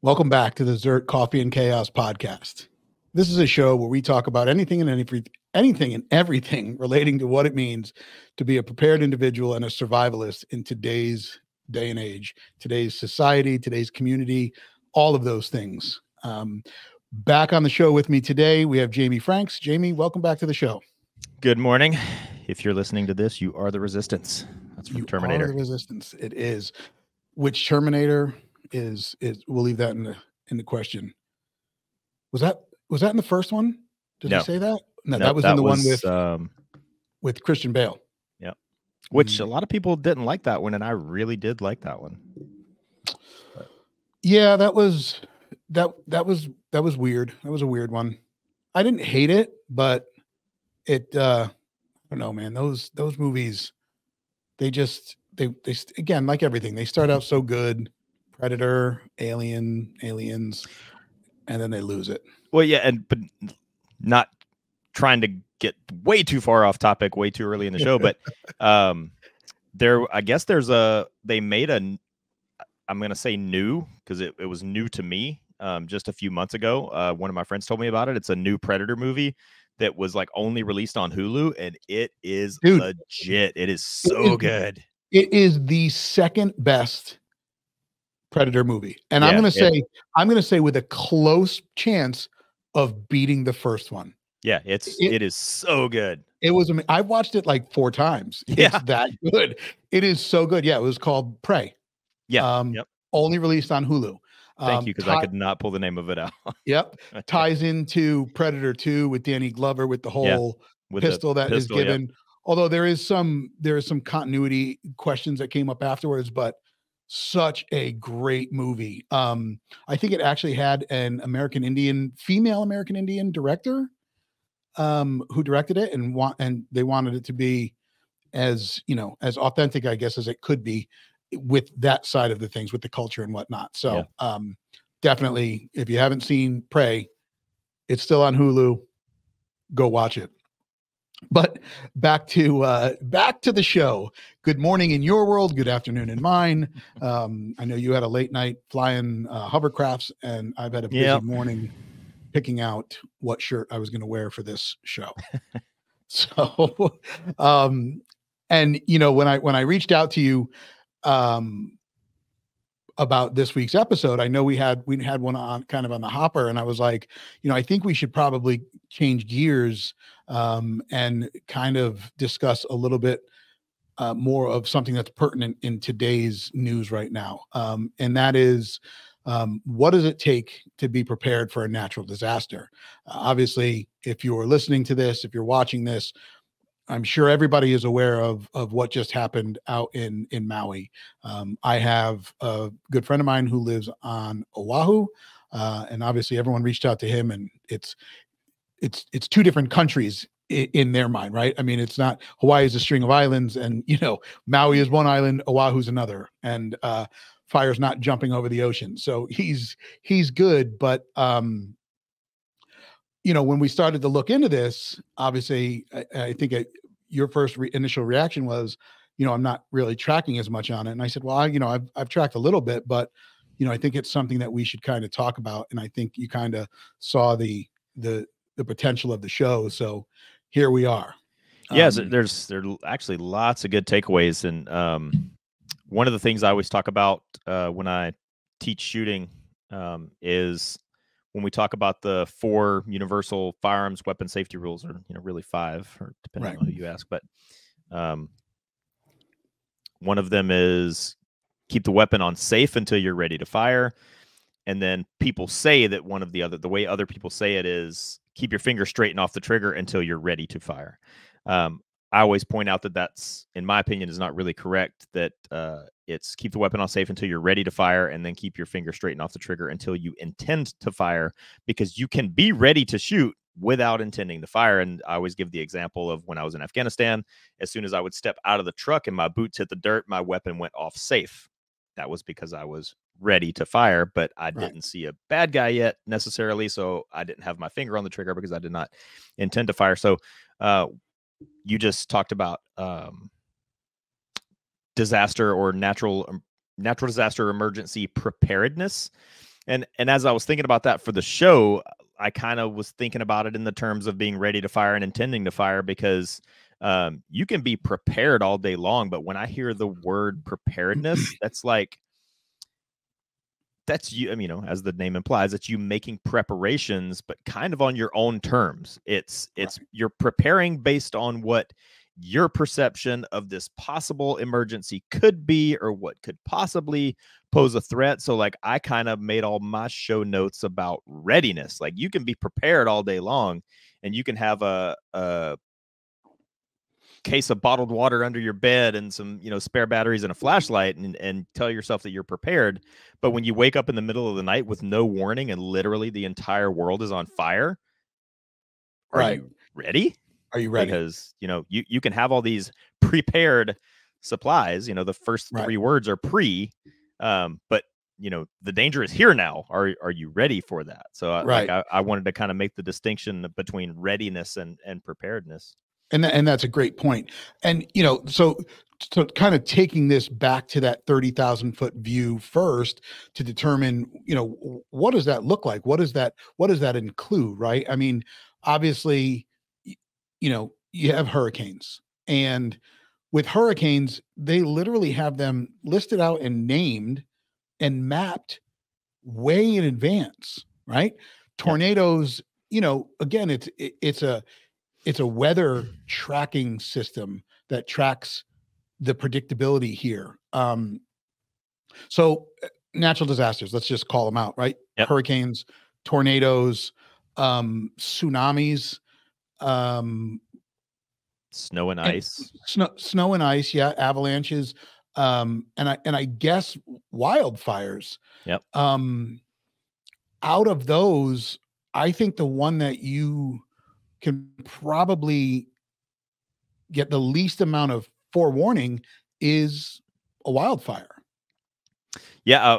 Welcome back to the ZERT Coffee and Chaos podcast. This is a show where we talk about anything and everything relating to what it means to be a prepared individual and a survivalist in today's day and age, today's society, today's community, all of those things. Back on the show with me today, we have Jamie Franks. Jamie, welcome back to the show. Good morning. If you're listening to this, you are the Resistance. That's from Terminator. You are the Resistance. It is. Which Terminator is we'll leave that in the question. Was that in the first one? Did you say that? No, that was in the one with Christian Bale. Yeah. Which a lot of people didn't like that one, and I really did like that one. Yeah, that was weird. That was a weird one. I didn't hate it, but it I don't know, man. Those movies, they again, like everything, they start out so good. Predator, aliens, and then they lose it. Well, yeah, but not trying to get way too far off topic, way too early in the show, but they made I'm going to say new, because it was new to me just a few months ago. One of my friends told me about it. It's a new Predator movie that was like only released on Hulu, and it is legit. It is so good. It is the second best Predator movie, and I'm going to say with a close chance of beating the first one. Yeah, it is so good. It was. I've watched it like 4 times. It's that good. It is so good. Yeah, it was called Prey. Yeah. Only released on Hulu. Thank you, because I could not pull the name of it out. Yep. Ties into Predator 2 with Danny Glover with the whole pistol that is given. Yep. Although there is some continuity questions that came up afterwards, but such a great movie. I think it actually had an female American Indian director who directed it, and they wanted it to be as authentic, I guess, as it could be with that side of the things, with the culture and whatnot. So definitely, if you haven't seen Prey, it's still on Hulu. Go watch it. But back to the show. Good morning in your world. Good afternoon in mine. I know you had a late night flying hovercrafts, and I've had a busy morning picking out what shirt I was going to wear for this show. So, and when I reached out to you about this week's episode, I know we had one on kind of on the hopper, and I was like, I think we should probably change gears and kind of discuss a little bit more of something that's pertinent in today's news right now. And that is, what does it take to be prepared for a natural disaster? Obviously, if you're listening to this, if you're watching this, I'm sure everybody is aware of what just happened out in Maui. I have a good friend of mine who lives on Oahu, and obviously everyone reached out to him, and it's 2 different countries in their mind, right? I mean, it's not, Hawaii is a string of islands, and Maui is one island, Oahu's another, and fire's not jumping over the ocean. So he's good, but when we started to look into this, obviously, I think your first initial reaction was, I'm not really tracking as much on it. And I said, well, I've tracked a little bit, but, I think it's something that we should kind of talk about. And I think you kind of saw the potential of the show. So here we are. Yes, there's actually lots of good takeaways. And one of the things I always talk about when I teach shooting is when we talk about the 4 universal firearms weapon safety rules, or really 5, or depending on who you ask, but one of them is keep the weapon on safe until you're ready to fire. And then people say that the way other people say it is keep your finger straight and off the trigger until you're ready to fire. I always point out that that's, in my opinion, is not really correct, that it's keep the weapon on safe until you're ready to fire, and then keep your finger straight and off the trigger until you intend to fire, because you can be ready to shoot without intending to fire. And I always give the example of when I was in Afghanistan, as soon as I would step out of the truck and my boots hit the dirt, my weapon went off safe. That was because I was ready to fire, but I didn't see a bad guy yet necessarily, so I didn't have my finger on the trigger because I did not intend to fire. So you just talked about disaster or natural disaster emergency preparedness. And as I was thinking about that for the show, I kind of was thinking about it in the terms of being ready to fire and intending to fire, because you can be prepared all day long, but when I hear the word preparedness, that's you. I mean, as the name implies, it's you making preparations, but kind of on your own terms. It's you're preparing based on what your perception of this possible emergency could be, or what could possibly pose a threat. So like, I kind of made all my show notes about readiness. Like, you can be prepared all day long, and you can have a case of bottled water under your bed and some, spare batteries and a flashlight, and tell yourself that you're prepared. But when you wake up in the middle of the night with no warning and literally the entire world is on fire, are you ready? Are you ready? Because, you can have all these prepared supplies, the first three words are pre, but the danger is here now. Are you ready for that? So I wanted to kind of make the distinction between readiness and preparedness. And that's a great point. And, so kind of taking this back to that 30,000-foot view first to determine, what does that look like? What does that include? Right. I mean, obviously, you have hurricanes, and with hurricanes, they literally have them listed out and named and mapped way in advance. Right. Tornadoes, again, it's a weather tracking system that tracks the predictability here. So natural disasters, let's just call them out, right? Yep. Hurricanes, tornadoes, tsunamis, snow and ice, snow and ice. Yeah. Avalanches. And I guess wildfires. Yep. Out of those, I think the one that you can probably get the least amount of forewarning is a wildfire. Yeah.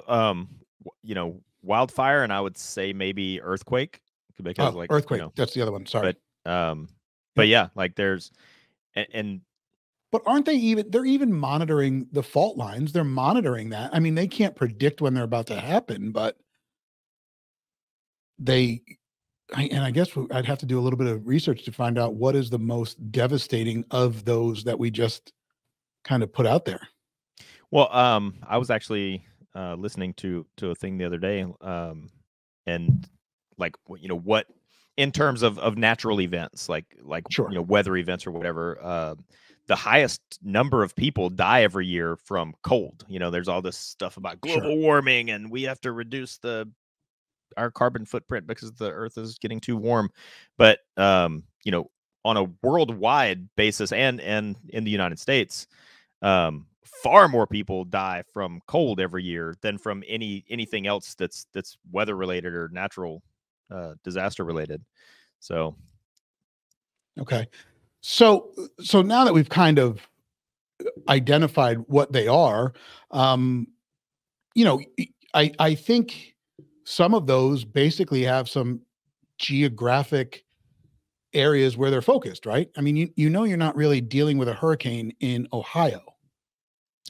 Wildfire, and I would say maybe earthquake, because earthquake. That's the other one. Sorry. But yeah, like there's, and but aren't they're even monitoring the fault lines. They're monitoring that. I mean, they can't predict when they're about to happen, but I guess I'd have to do a little bit of research to find out what is the most devastating of those that we just kind of put out there. Well, I was actually listening to a thing the other day, and like, what in terms of natural events, like sure. Weather events or whatever, the highest number of people die every year from cold. There's all this stuff about global warming, and we have to reduce our carbon footprint because the earth is getting too warm. But on a worldwide basis, and in the United States, far more people die from cold every year than from anything else that's weather related or natural disaster related. So okay, so now that we've kind of identified what they are, I think some of those basically have some geographic areas where they're focused, right? I mean, you're not really dealing with a hurricane in Ohio.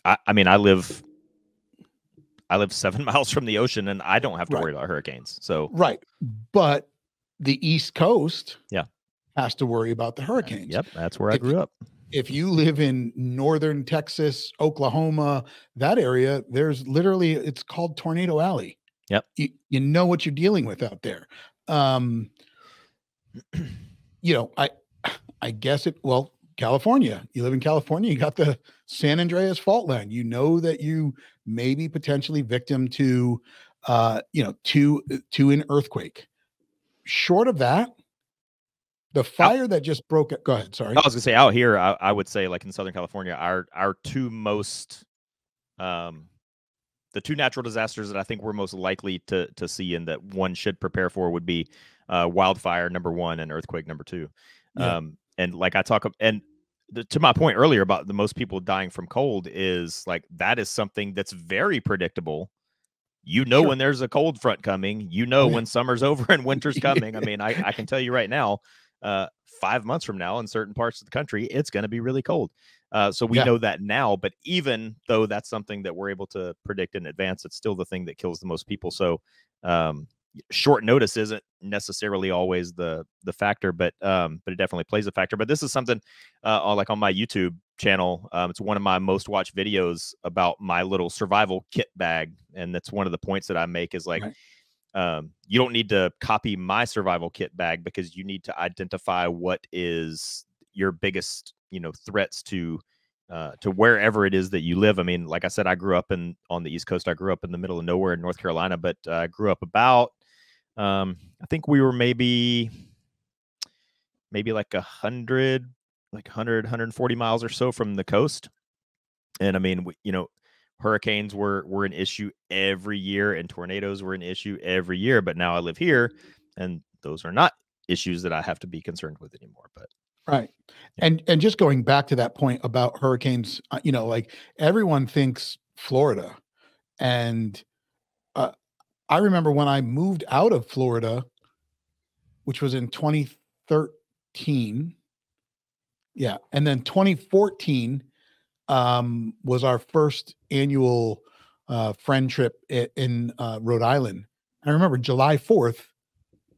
I mean, I live 7 miles from the ocean, and I don't have to worry about hurricanes. So right, but the East Coast, yeah, has to worry about the hurricanes. Yep, that's where I grew up. If you live in northern Texas, Oklahoma, that area, there's literally, it's called Tornado Alley. Yep. You know what you're dealing with out there. I guess California, you live in California, you got the San Andreas fault line. You know that you may be potentially victim to an earthquake. Short of that, the fire that just broke it. Go ahead. Sorry. I was gonna say, out here, I would say, like in Southern California, our two most, the two natural disasters that I think we're most likely to see and that one should prepare for would be wildfire, number one, and earthquake, number two. Yeah. And like to my point earlier about the most people dying from cold, is like, that is something that's very predictable. Sure. When there's a cold front coming, when summer's over and winter's coming. I mean, I can tell you right now, 5 months from now in certain parts of the country, it's going to be really cold. So we know that now, but even though that's something that we're able to predict in advance, it's still the thing that kills the most people. So short notice isn't necessarily always the factor, but it definitely plays a factor. But this is something like on my YouTube channel. It's one of my most watched videos about my little survival kit bag, and that's one of the points that I make is like, you don't need to copy my survival kit bag because you need to identify what is your biggest, threats to wherever it is that you live. I mean, like I said, I grew up on the East Coast. I grew up in the middle of nowhere in North Carolina, but I grew up about, I think we were maybe like 140 miles or so from the coast. And I mean, hurricanes were an issue every year and tornadoes were an issue every year. But now I live here and those are not issues that I have to be concerned with anymore. But right. Yeah. And just going back to that point about hurricanes, like everyone thinks Florida. And I remember when I moved out of Florida, which was in 2013. Yeah. And then 2014 was our first annual friend trip in Rhode Island. I remember July 4th,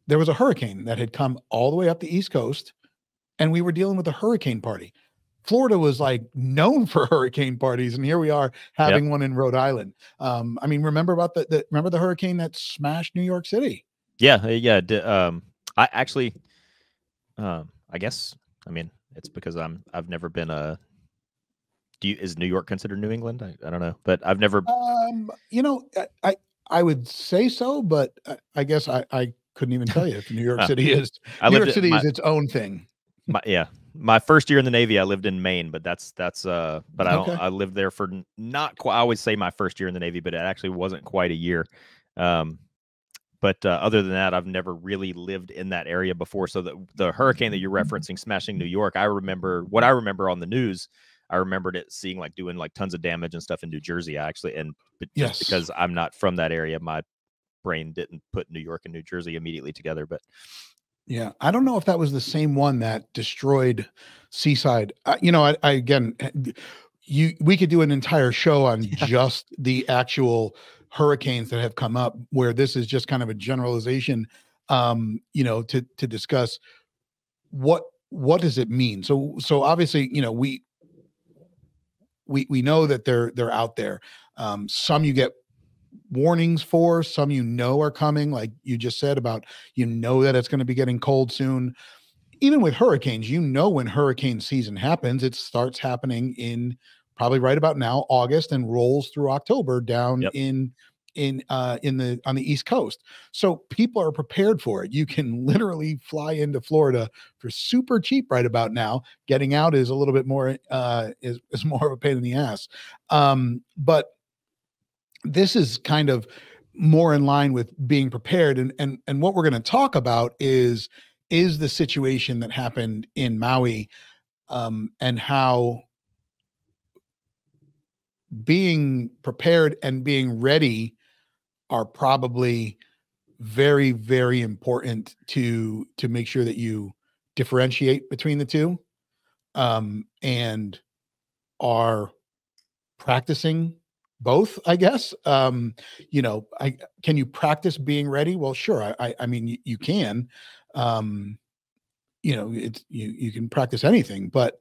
there was a hurricane that had come all the way up the East Coast, and we were dealing with a hurricane party. Florida was like known for hurricane parties, and here we are having one in Rhode Island. I mean, remember about remember the hurricane that smashed New York City? Yeah. I actually, I guess, I mean, it's because I've never been is New York considered New England? I don't know, but I've never. I would say so, but I guess I couldn't even tell you if New York City is. New York City is its own thing. My first year in the Navy, I lived in Maine, but I lived there for not quite. I always say my first year in the Navy, but it actually wasn't quite a year. But other than that, I've never really lived in that area before. So the hurricane that you're referencing smashing New York, I remember on the news. I remembered it seeing doing tons of damage and stuff in New Jersey, actually. And just because I'm not from that area, my brain didn't put New York and New Jersey immediately together. But yeah, I don't know if that was the same one that destroyed Seaside. We could do an entire show on just the actual hurricanes that have come up, where this is just kind of a generalization, to discuss what does it mean. So obviously, we know that they're out there. Some you get warnings for, some are coming, like you just said about, that it's going to be getting cold soon. Even with hurricanes, when hurricane season happens, it starts happening in probably right about now, August, and rolls through October down on the East Coast. So people are prepared for it. You can literally fly into Florida for super cheap right about now. Getting out is a little bit more is more of a pain in the ass. But this is kind of more in line with being prepared. And what we're going to talk about is the situation that happened in Maui, and how being prepared and being ready are probably very, very important to make sure that you differentiate between the two, and are practicing both, I guess. Can you practice being ready? Well, sure. I mean, you can, you can practice anything, but,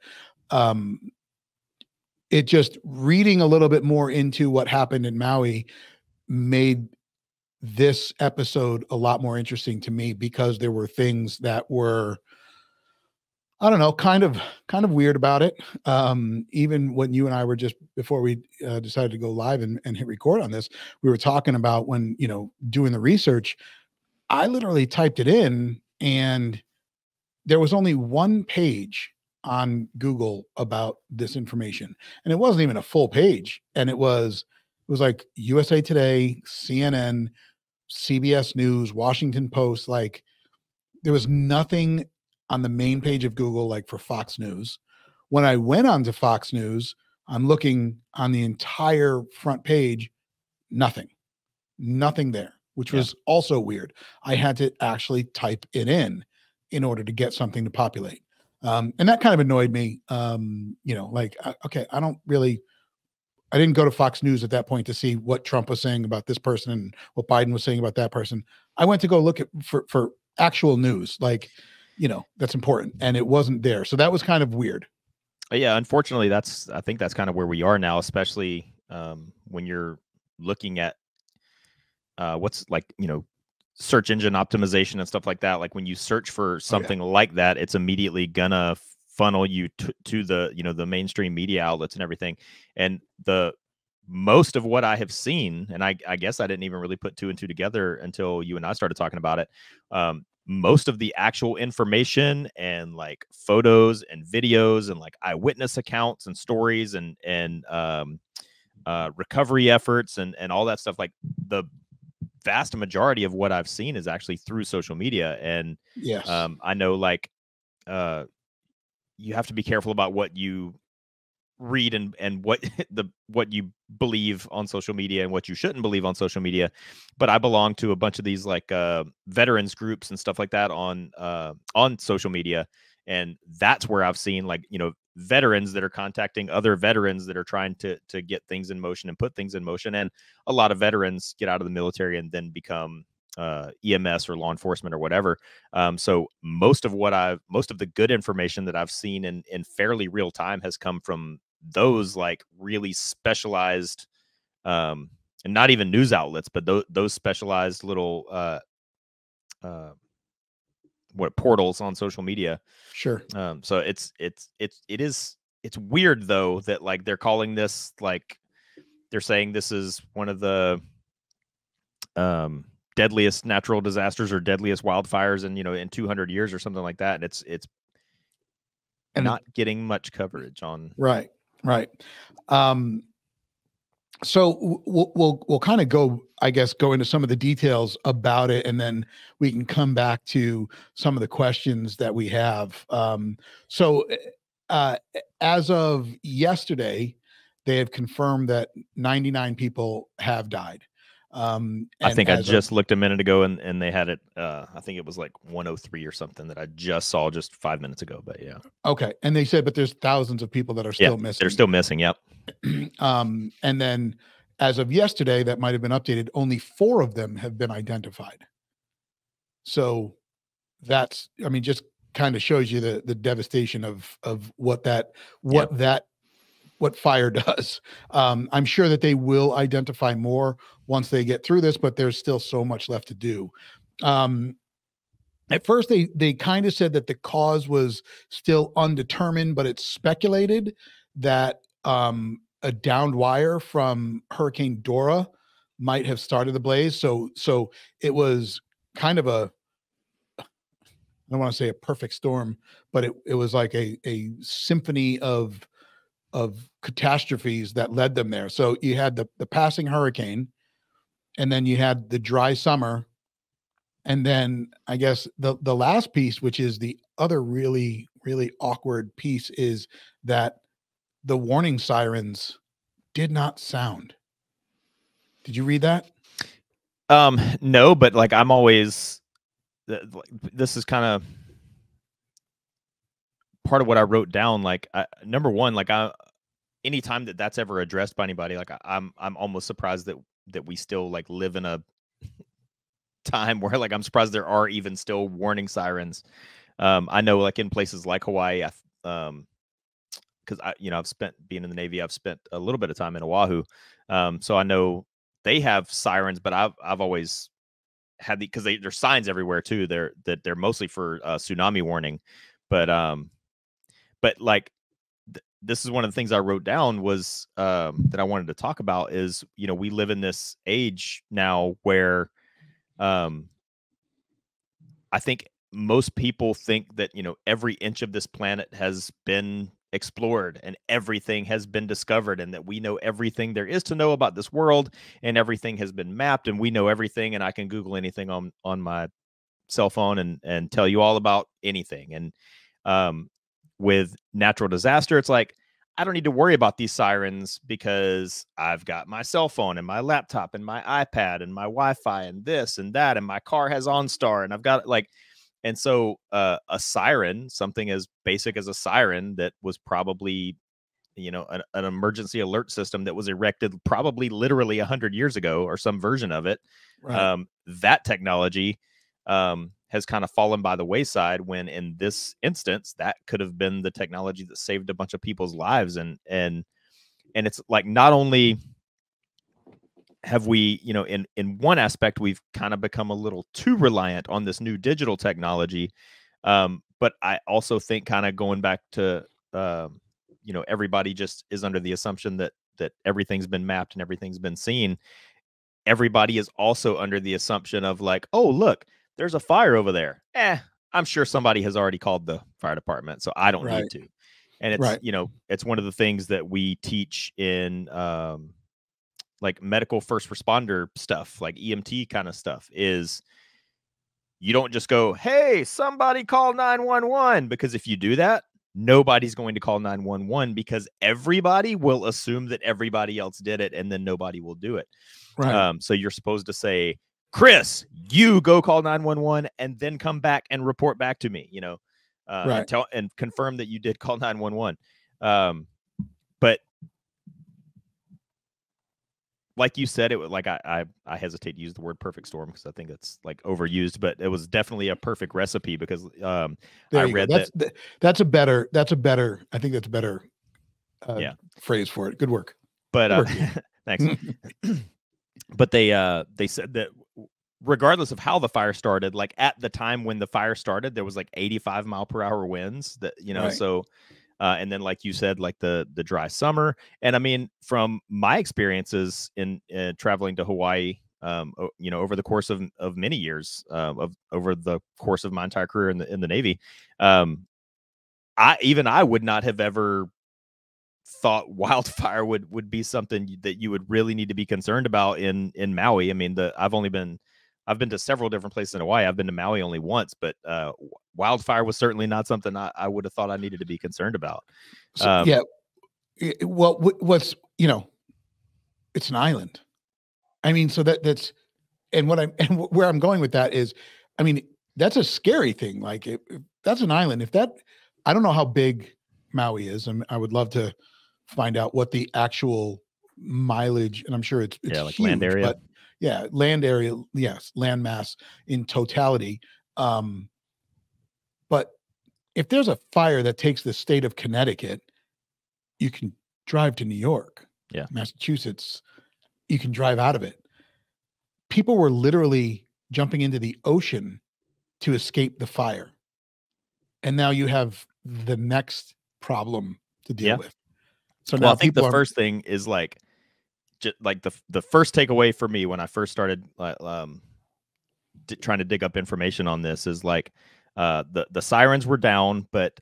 it just reading a little bit more into what happened in Maui made this episode a lot more interesting to me, because there were things that were, I don't know, kind of weird about it. Even when you and I were just before we decided to go live and hit record on this, we were talking about when, doing the research, I literally typed it in and there was only one page on Google about this information. And it wasn't even a full page. And it was like USA Today, CNN, CBS News, Washington Post. Like, there was nothing on the main page of Google, like for Fox News. When I went onto Fox News, I'm looking on the entire front page, nothing there, which was also weird. I had to actually type it in order to get something to populate. And that kind of annoyed me. Like, okay, I didn't go to Fox News at that point to see what Trump was saying about this person and what Biden was saying about that person. I went to go look at for actual news, like, that's important, and it wasn't there. So that was kind of weird. Yeah, unfortunately, I think that's kind of where we are now, especially when you're looking at what's like, search engine optimization and stuff like that. Like when you search for something like that, it's immediately gonna funnel you to the, the mainstream media outlets and everything. And the most of what I have seen, and I guess I didn't even really put two and two together until you and I started talking about it. Most of the actual information and like photos and videos and like eyewitness accounts and stories and recovery efforts and all that stuff, like the vast majority of what I've seen is actually through social media. And yes, I know like you have to be careful about what you read and what you believe on social media and what you shouldn't believe on social media. But I belong to a bunch of these like veterans groups and stuff like that on social media, and that's where I've seen like, veterans that are contacting other veterans that are trying to get things in motion and put things in motion. And a lot of veterans get out of the military and then become EMS or law enforcement or whatever. So most of the good information that I've seen in fairly real time has come from those like really specialized, and not even news outlets, but those specialized little portals on social media. Sure. So it's weird though that like they're calling this, like they're saying this is one of the deadliest natural disasters or deadliest wildfires in 200 years or something like that, and it's not getting much coverage on. Right. So we'll kind of go into some of the details about it, and then we can come back to some of the questions that we have. So as of yesterday, they have confirmed that 99 people have died. I think I just looked a minute ago and they had it. I think it was like 103 or something that I just saw just 5 minutes ago. But yeah. Okay. And they said, but there's thousands of people that are still missing. They're still missing. Yep. And then as of yesterday, that might've been updated. Only 4 of them have been identified. So that's, just kind of shows you the devastation of what fire does. I'm sure that they will identify more once they get through this, but there's still so much left to do. At first, they kind of said that the cause was still undetermined, but it's speculated that a downed wire from Hurricane Dora might have started the blaze. So it was kind of I don't want to say a perfect storm, but it was like a symphony of catastrophes that led them there. So you had the passing hurricane, and then you had the dry summer, and then I guess the last piece, which is the other really, really awkward piece, is that the warning sirens did not sound. Did you read that? No, but like I'm always, this is kind of part of what I wrote down. Like number one, like anytime that's ever addressed by anybody, like I'm almost surprised that we still like live in a time where like I'm surprised there are even still warning sirens. I know like in places like Hawaii, because I've spent being in the Navy, I've spent a little bit of time in Oahu, so I know they have sirens, but I've always had because there's signs everywhere too. They're mostly for tsunami warning, but like this is one of the things I wrote down was that I wanted to talk about is we live in this age now where I think most people think that every inch of this planet has been explored and everything has been discovered, and that we know everything there is to know about this world, and everything has been mapped, and we know everything, and I can Google anything on my cell phone and tell you all about anything. And with natural disaster, it's like I don't need to worry about these sirens because I've got my cell phone and my laptop and my iPad and my Wi-Fi and this and that, and my car has OnStar, and I've got like And so a siren, something as basic as a siren that was probably, an emergency alert system that was erected probably literally 100 years ago or some version of it. Right. That technology has kind of fallen by the wayside, when in this instance, that could have been the technology that saved a bunch of people's lives. And it's like, not only have we, in one aspect, we've kind of become a little too reliant on this new digital technology. But I also think, kind of going back to, everybody just is under the assumption that everything's been mapped and everything's been seen. Everybody is also under the assumption of like, oh, look, there's a fire over there. I'm sure somebody has already called the fire department, so I don't need to. And it's, it's one of the things that we teach in, like medical first responder stuff, like EMT kind of stuff, is you don't just go, hey, somebody call 911, because if you do that, nobody's going to call 911, because everybody will assume that everybody else did it, and then nobody will do it. Right. So you're supposed to say, Chris, you go call 911 and then come back and report back to me, right. and confirm that you did call 911. But like you said, it was like, I hesitate to use the word perfect storm because I think it's like overused, but it was definitely a perfect recipe, because I read that's a better, I think that's a better phrase for it. Good work. But thanks. But they said that regardless of how the fire started, like at the time when the fire started, there was like 85-mile-per-hour winds that, right. So and then, like you said, like the dry summer. And I mean, from my experiences in traveling to Hawaii, over the course of many years, over the course of my entire career in the Navy, I would not have ever thought wildfire would be something that you would really need to be concerned about in Maui. I mean, I've been to several different places in Hawaii. I've been to Maui only once, but wildfire was certainly not something I would have thought I needed to be concerned about. So, yeah. Well, what's, it's an island. I mean, so that's, and where I'm going with that is, I mean, that's a scary thing. Like, that's an island. I don't know how big Maui is. I would love to find out what the actual mileage, and I'm sure it's like huge, land area. But yeah, land area, yes, land mass in totality. But if there's a fire that takes the state of Connecticut, you can drive to New York, Massachusetts, you can drive out of it. People were literally jumping into the ocean to escape the fire. And now you have the next problem to deal with. So now I think the first thing is like, just like the first takeaway for me when I first started trying to dig up information on this is like, the sirens were down, but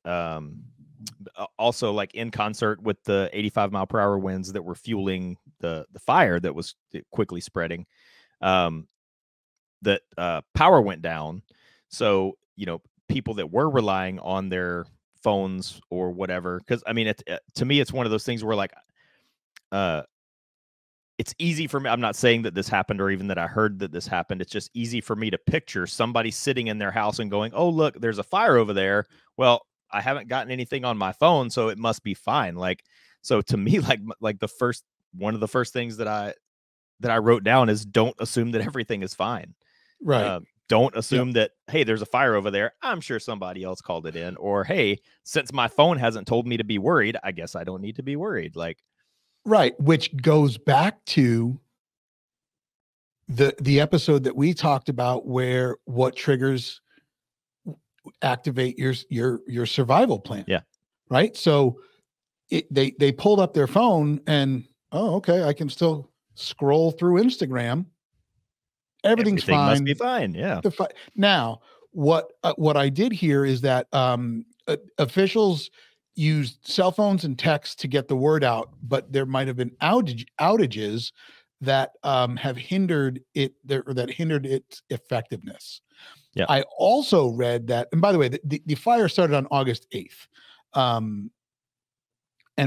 also like in concert with the 85-mile-per-hour winds that were fueling the fire that was quickly spreading, that power went down. So, people that were relying on their phones or whatever, because I mean, to me, it's one of those things where like, it's easy for me. I'm not saying that this happened or even that I heard that this happened. It's just easy for me to picture somebody sitting in their house and going, oh, look, there's a fire over there. Well, I haven't gotten anything on my phone, so it must be fine. Like, so to me, like one of the first things that I wrote down is, don't assume that everything is fine. Right. Don't assume that, hey, there's a fire over there, I'm sure somebody else called it in. Or, hey, since my phone hasn't told me to be worried, I guess I don't need to be worried. Like, right. Which goes back to the episode that we talked about, where what triggers activate your survival plan. Yeah. Right. So they pulled up their phone and, oh, okay, I can still scroll through Instagram. Everything fine. Must be fine. Yeah. Now, what I did hear is that officials used cell phones and text to get the word out, but there might have been outages that have hindered it, or that hindered its effectiveness. Yeah. I also read that, and by the way, the fire started on August 8th, and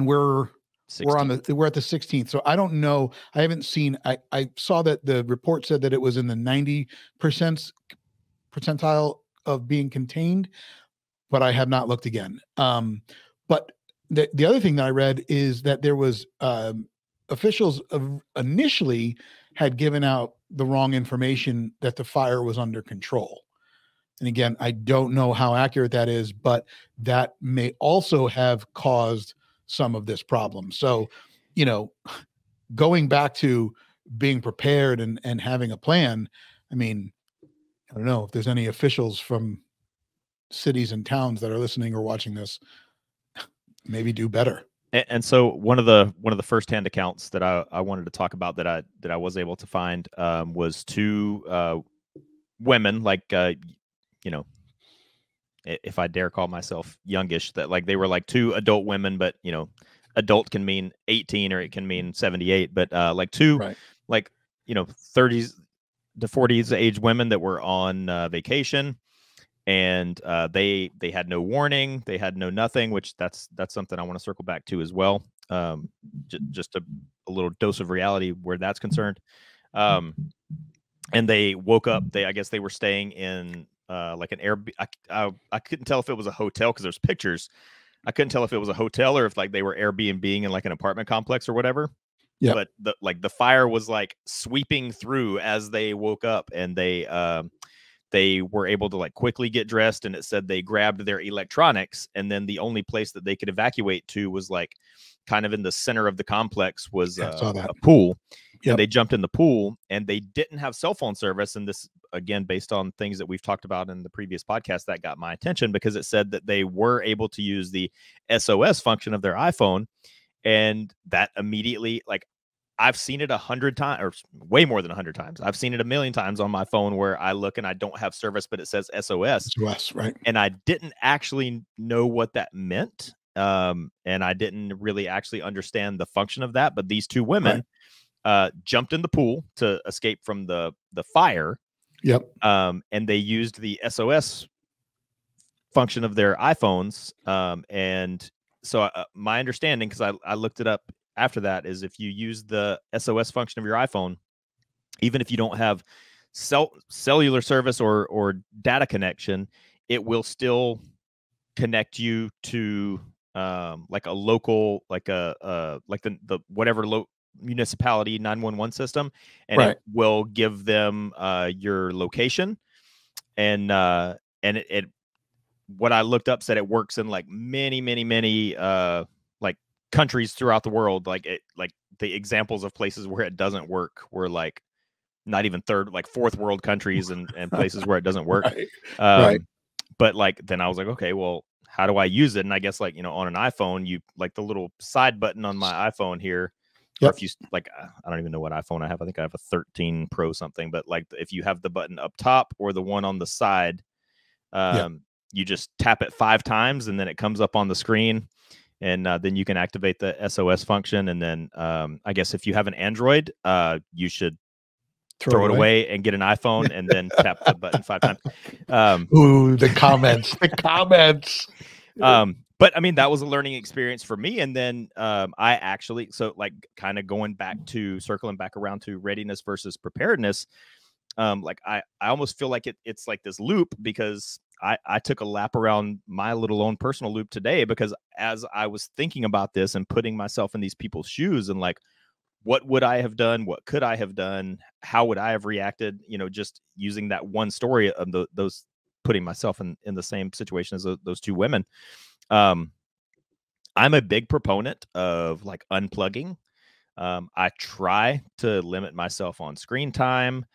we're at the 16th. So I don't know. I haven't seen. I saw that the report said that it was in the 90% percentile of being contained, but I have not looked again. But the other thing that I read is that there was officials initially had given out the wrong information that the fire was under control. And again, I don't know how accurate that is, but that may also have caused some of this problem. So, you know, going back to being prepared and having a plan, I mean, I don't know if there's any officials from cities and towns that are listening or watching this, maybe do better. And so one of the firsthand accounts that I wanted to talk about that I was able to find was two women, like you know, if I dare call myself youngish, that like they were like two adult women, but you know, adult can mean 18 or it can mean 78, but like two like, you know, 30s to 40s age women that were on vacation, and they had no warning, they had no nothing, which that's something I want to circle back to as well. Just a little dose of reality where that's concerned. And they woke up, I guess they were staying in like an Airbnb. I couldn't tell if it was a hotel because there's pictures. I couldn't tell if it was a hotel or if like they were Airbnb-ing in like an apartment complex or whatever. Yeah. But the fire was like sweeping through as they woke up, and they were able to like quickly get dressed, and it said they grabbed their electronics, and then the only place that they could evacuate to was like kind of in the center of the complex was a pool. Yep. And they jumped in the pool, and they didn't have cell phone service. And this, again, based on things that we've talked about in the previous podcast, that got my attention because it said that they were able to use the SOS function of their iPhone. And that immediately, like, I've seen it 100 times, or way more than 100 times. I've seen it a million times on my phone where I look and I don't have service, but it says SOS. SOS, right. And I didn't actually know what that meant. And I didn't really actually understand the function of that. But these two women jumped in the pool to escape from the fire. Yep. And they used the SOS function of their iPhones. And so my understanding, because I looked it up after that, is if you use the SOS function of your iPhone, even if you don't have cellular service or data connection, it will still connect you to like a local, like the whatever municipality 911 system, and it will give them your location. And it what I looked up said it works in like many like countries throughout the world. Like the examples of places where it doesn't work were like not even fourth world countries and places where it doesn't work. But like then I was like, okay, well, how do I use it? And I guess, like, you know, on an iPhone, you like the little side button on my iPhone here. Or if you like, I don't even know what iPhone I have. I think I have a 13 Pro something. But like, if you have the button up top or the one on the side, you just tap it 5 times, and then it comes up on the screen, and then you can activate the SOS function. And then I guess if you have an Android, you should throw it away and get an iPhone, and then tap the button 5 times. Ooh, the comments, the comments. But I mean, that was a learning experience for me. And then I actually, so like kind of circling back around to readiness versus preparedness. Like I almost feel like it's like this loop, because I took a lap around my little own personal loop today, because as I was thinking about this and putting myself in these people's shoes and like, what would I have done? What could I have done? How would I have reacted? You know, just using that one story of those, putting myself in the same situation as those two women. I'm a big proponent of like unplugging. I try to limit myself on screen time.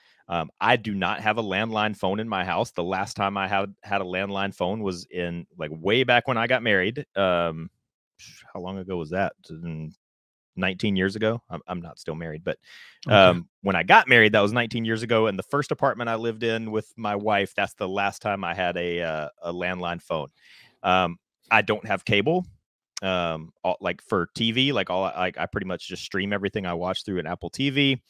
I do not have a landline phone in my house. The last time I had a landline phone was in like way back when I got married. How long ago was that? 19 years ago. I'm not still married, but when I got married, that was 19 years ago. And the first apartment I lived in with my wife, that's the last time I had a landline phone. I don't have cable, like for TV, I pretty much just stream everything I watch through an Apple TV.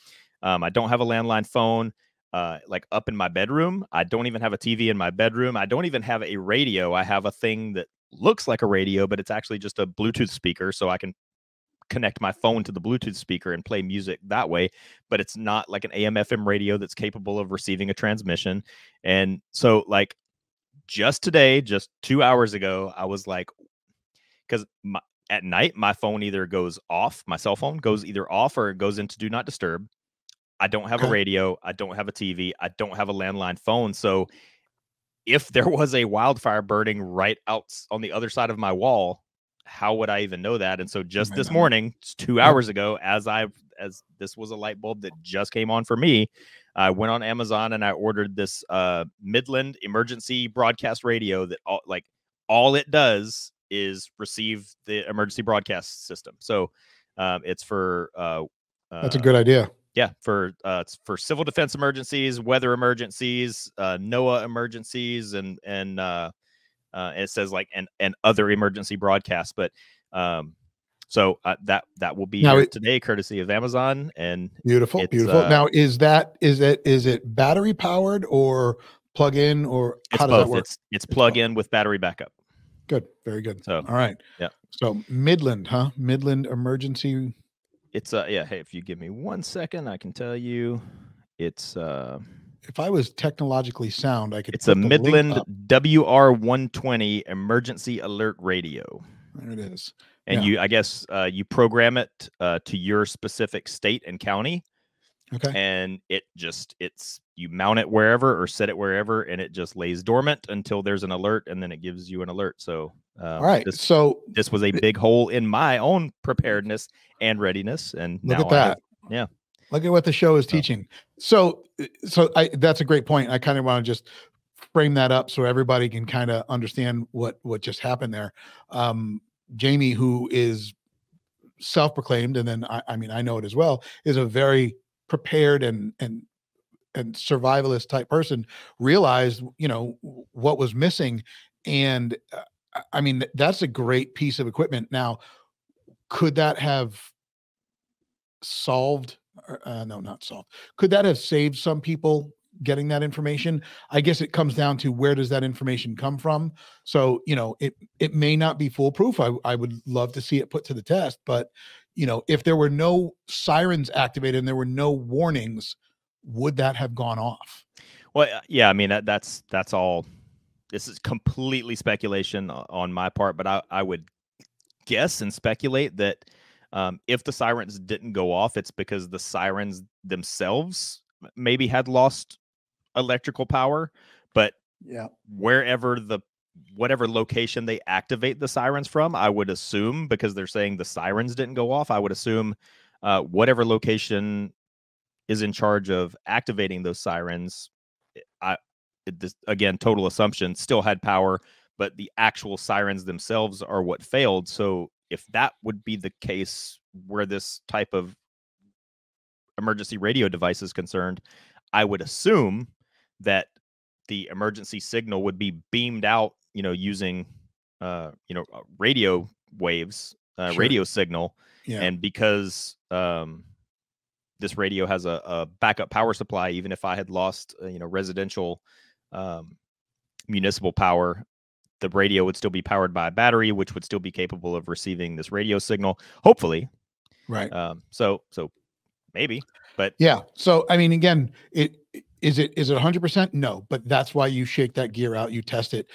I don't have a landline phone, like up in my bedroom. I don't even have a TV in my bedroom. I don't even have a radio. I have a thing that looks like a radio, but it's actually just a Bluetooth speaker. So I can connect my phone to the Bluetooth speaker and play music that way, but it's not like an AM/FM radio that's capable of receiving a transmission. And so like just today, just 2 hours ago, I was like, because at night, my phone either goes off, my cell phone goes either off or it goes into do not disturb. I don't have a radio. I don't have a TV. I don't have a landline phone. So if there was a wildfire burning right out on the other side of my wall, how would I even know that? And so just this morning, 2 hours ago, as this was a light bulb that just came on for me, I went on Amazon and I ordered this Midland emergency broadcast radio that all it does is receive the emergency broadcast system. So it's for that's a good idea. Yeah, it's for civil defense emergencies, weather emergencies, NOAA emergencies, and it says like and other emergency broadcasts. But so that will be here today, courtesy of Amazon. And beautiful. Now, is it battery powered or plug in, or how does that work? It's plug in with battery backup. Good, very good. So all right, yeah. So Midland, Midland emergency. It's yeah. Hey, if you give me 1 second, I can tell you. It's if I was technologically sound, I could. It's a Midland WR120 emergency alert radio. There it is. And I guess you program it to your specific state and county. Okay. And you mount it wherever or set it wherever, and it just lays dormant until there's an alert, and then it gives you an alert. So all right. This was a big hole in my own preparedness and readiness. And look at that. Yeah. Look at what the show is teaching. So that's a great point. I kind of want to just frame that up so everybody can kind of understand what just happened there. Jamie, who is self-proclaimed, and then I know it as well, is a very prepared and survivalist type person, realized what was missing, and that's a great piece of equipment. Now, could that have solved? No, not solved. Could that have saved some people getting that information? I guess it comes down to where does that information come from. So it may not be foolproof. I would love to see it put to the test, but if there were no sirens activated and there were no warnings, would that have gone off? Well, yeah, that's all. This is completely speculation on my part, but I would guess and speculate that if the sirens didn't go off, it's because the sirens themselves maybe had lost electrical power. But whatever location they activate the sirens from, I would assume, because they're saying the sirens didn't go off, I would assume whatever location is in charge of activating those sirens, again, total assumption, still had power, but the actual sirens themselves are what failed. So if that would be the case where this type of emergency radio device is concerned, I would assume that the emergency signal would be beamed out, using, radio waves, radio signal. Yeah. And because this radio has a backup power supply, even if I had lost, residential, municipal power, the radio would still be powered by a battery, which would still be capable of receiving this radio signal, hopefully. Right. So maybe, but yeah. So, again, is it 100%? No, but that's why you shake that gear out. You test it.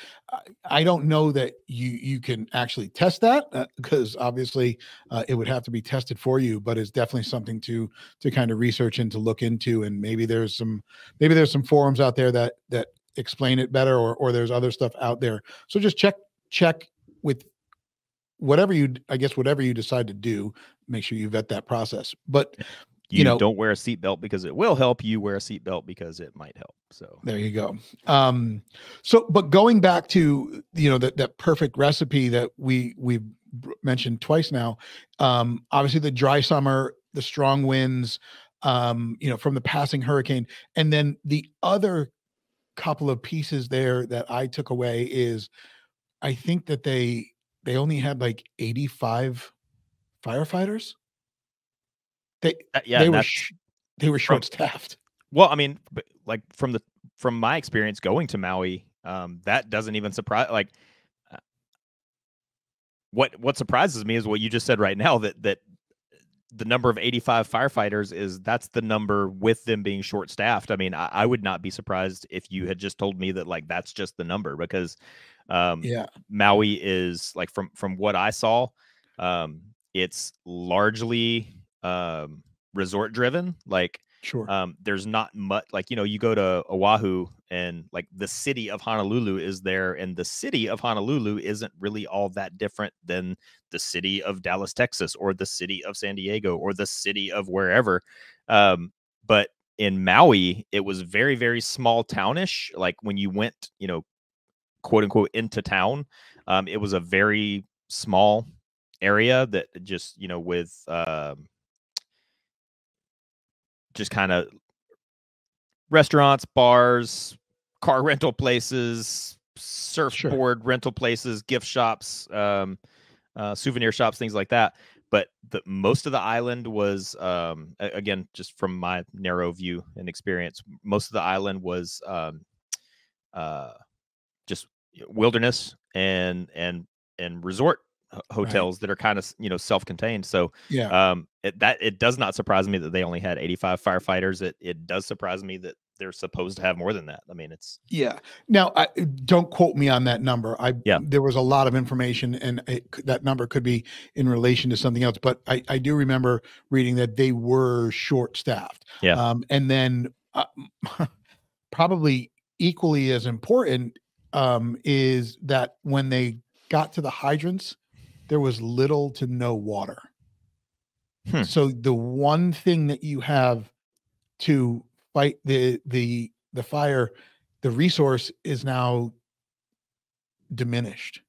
I don't know that you can actually test that because obviously it would have to be tested for you, but it's definitely something to kind of research and to look into. And maybe there's some forums out there that explain it better, or there's other stuff out there. So just check with whatever you decide to do, make sure you vet that process. But you don't wear a seatbelt because it will help. You wear a seatbelt because it might help. So there you go. But going back to, that perfect recipe that we've mentioned twice now, obviously the dry summer, the strong winds, from the passing hurricane. And then the other couple of pieces there that I took away is I think that they only had like 85 firefighters. They were short-staffed. Well, like from my experience going to Maui, that doesn't even surprise. Like, what surprises me is what you just said right now, that the number of 85 firefighters that's the number with them being short staffed. I mean, I would not be surprised if you had just told me that like that's just the number, because Maui is like from what I saw, it's largely resort driven. Like there's not much, like, you know, you go to Oahu and like the city of Honolulu is there, and the city of Honolulu isn't really all that different than the city of Dallas, Texas, or the city of San Diego, or the city of wherever. But in Maui, it was very, very small townish. Like when you went, you know, quote unquote into town, it was a very small area that just, you know, with just kind of restaurants, bars, car rental places, surfboard rental places, gift shops, souvenir shops, things like that. But most of the island was, again, just from my narrow view and experience, most of the island was just wilderness and resort hotels that are kind of, you know, self-contained. So it does not surprise me that they only had 85 firefighters. It does surprise me that they're supposed to have more than that. I mean, it's Now, don't quote me on that number. There was a lot of information, and that number could be in relation to something else. But I do remember reading that they were short-staffed. And then probably equally as important is that when they got to the hydrants, there was little to no water. So the one thing that you have to fight the fire, the resource is now diminished,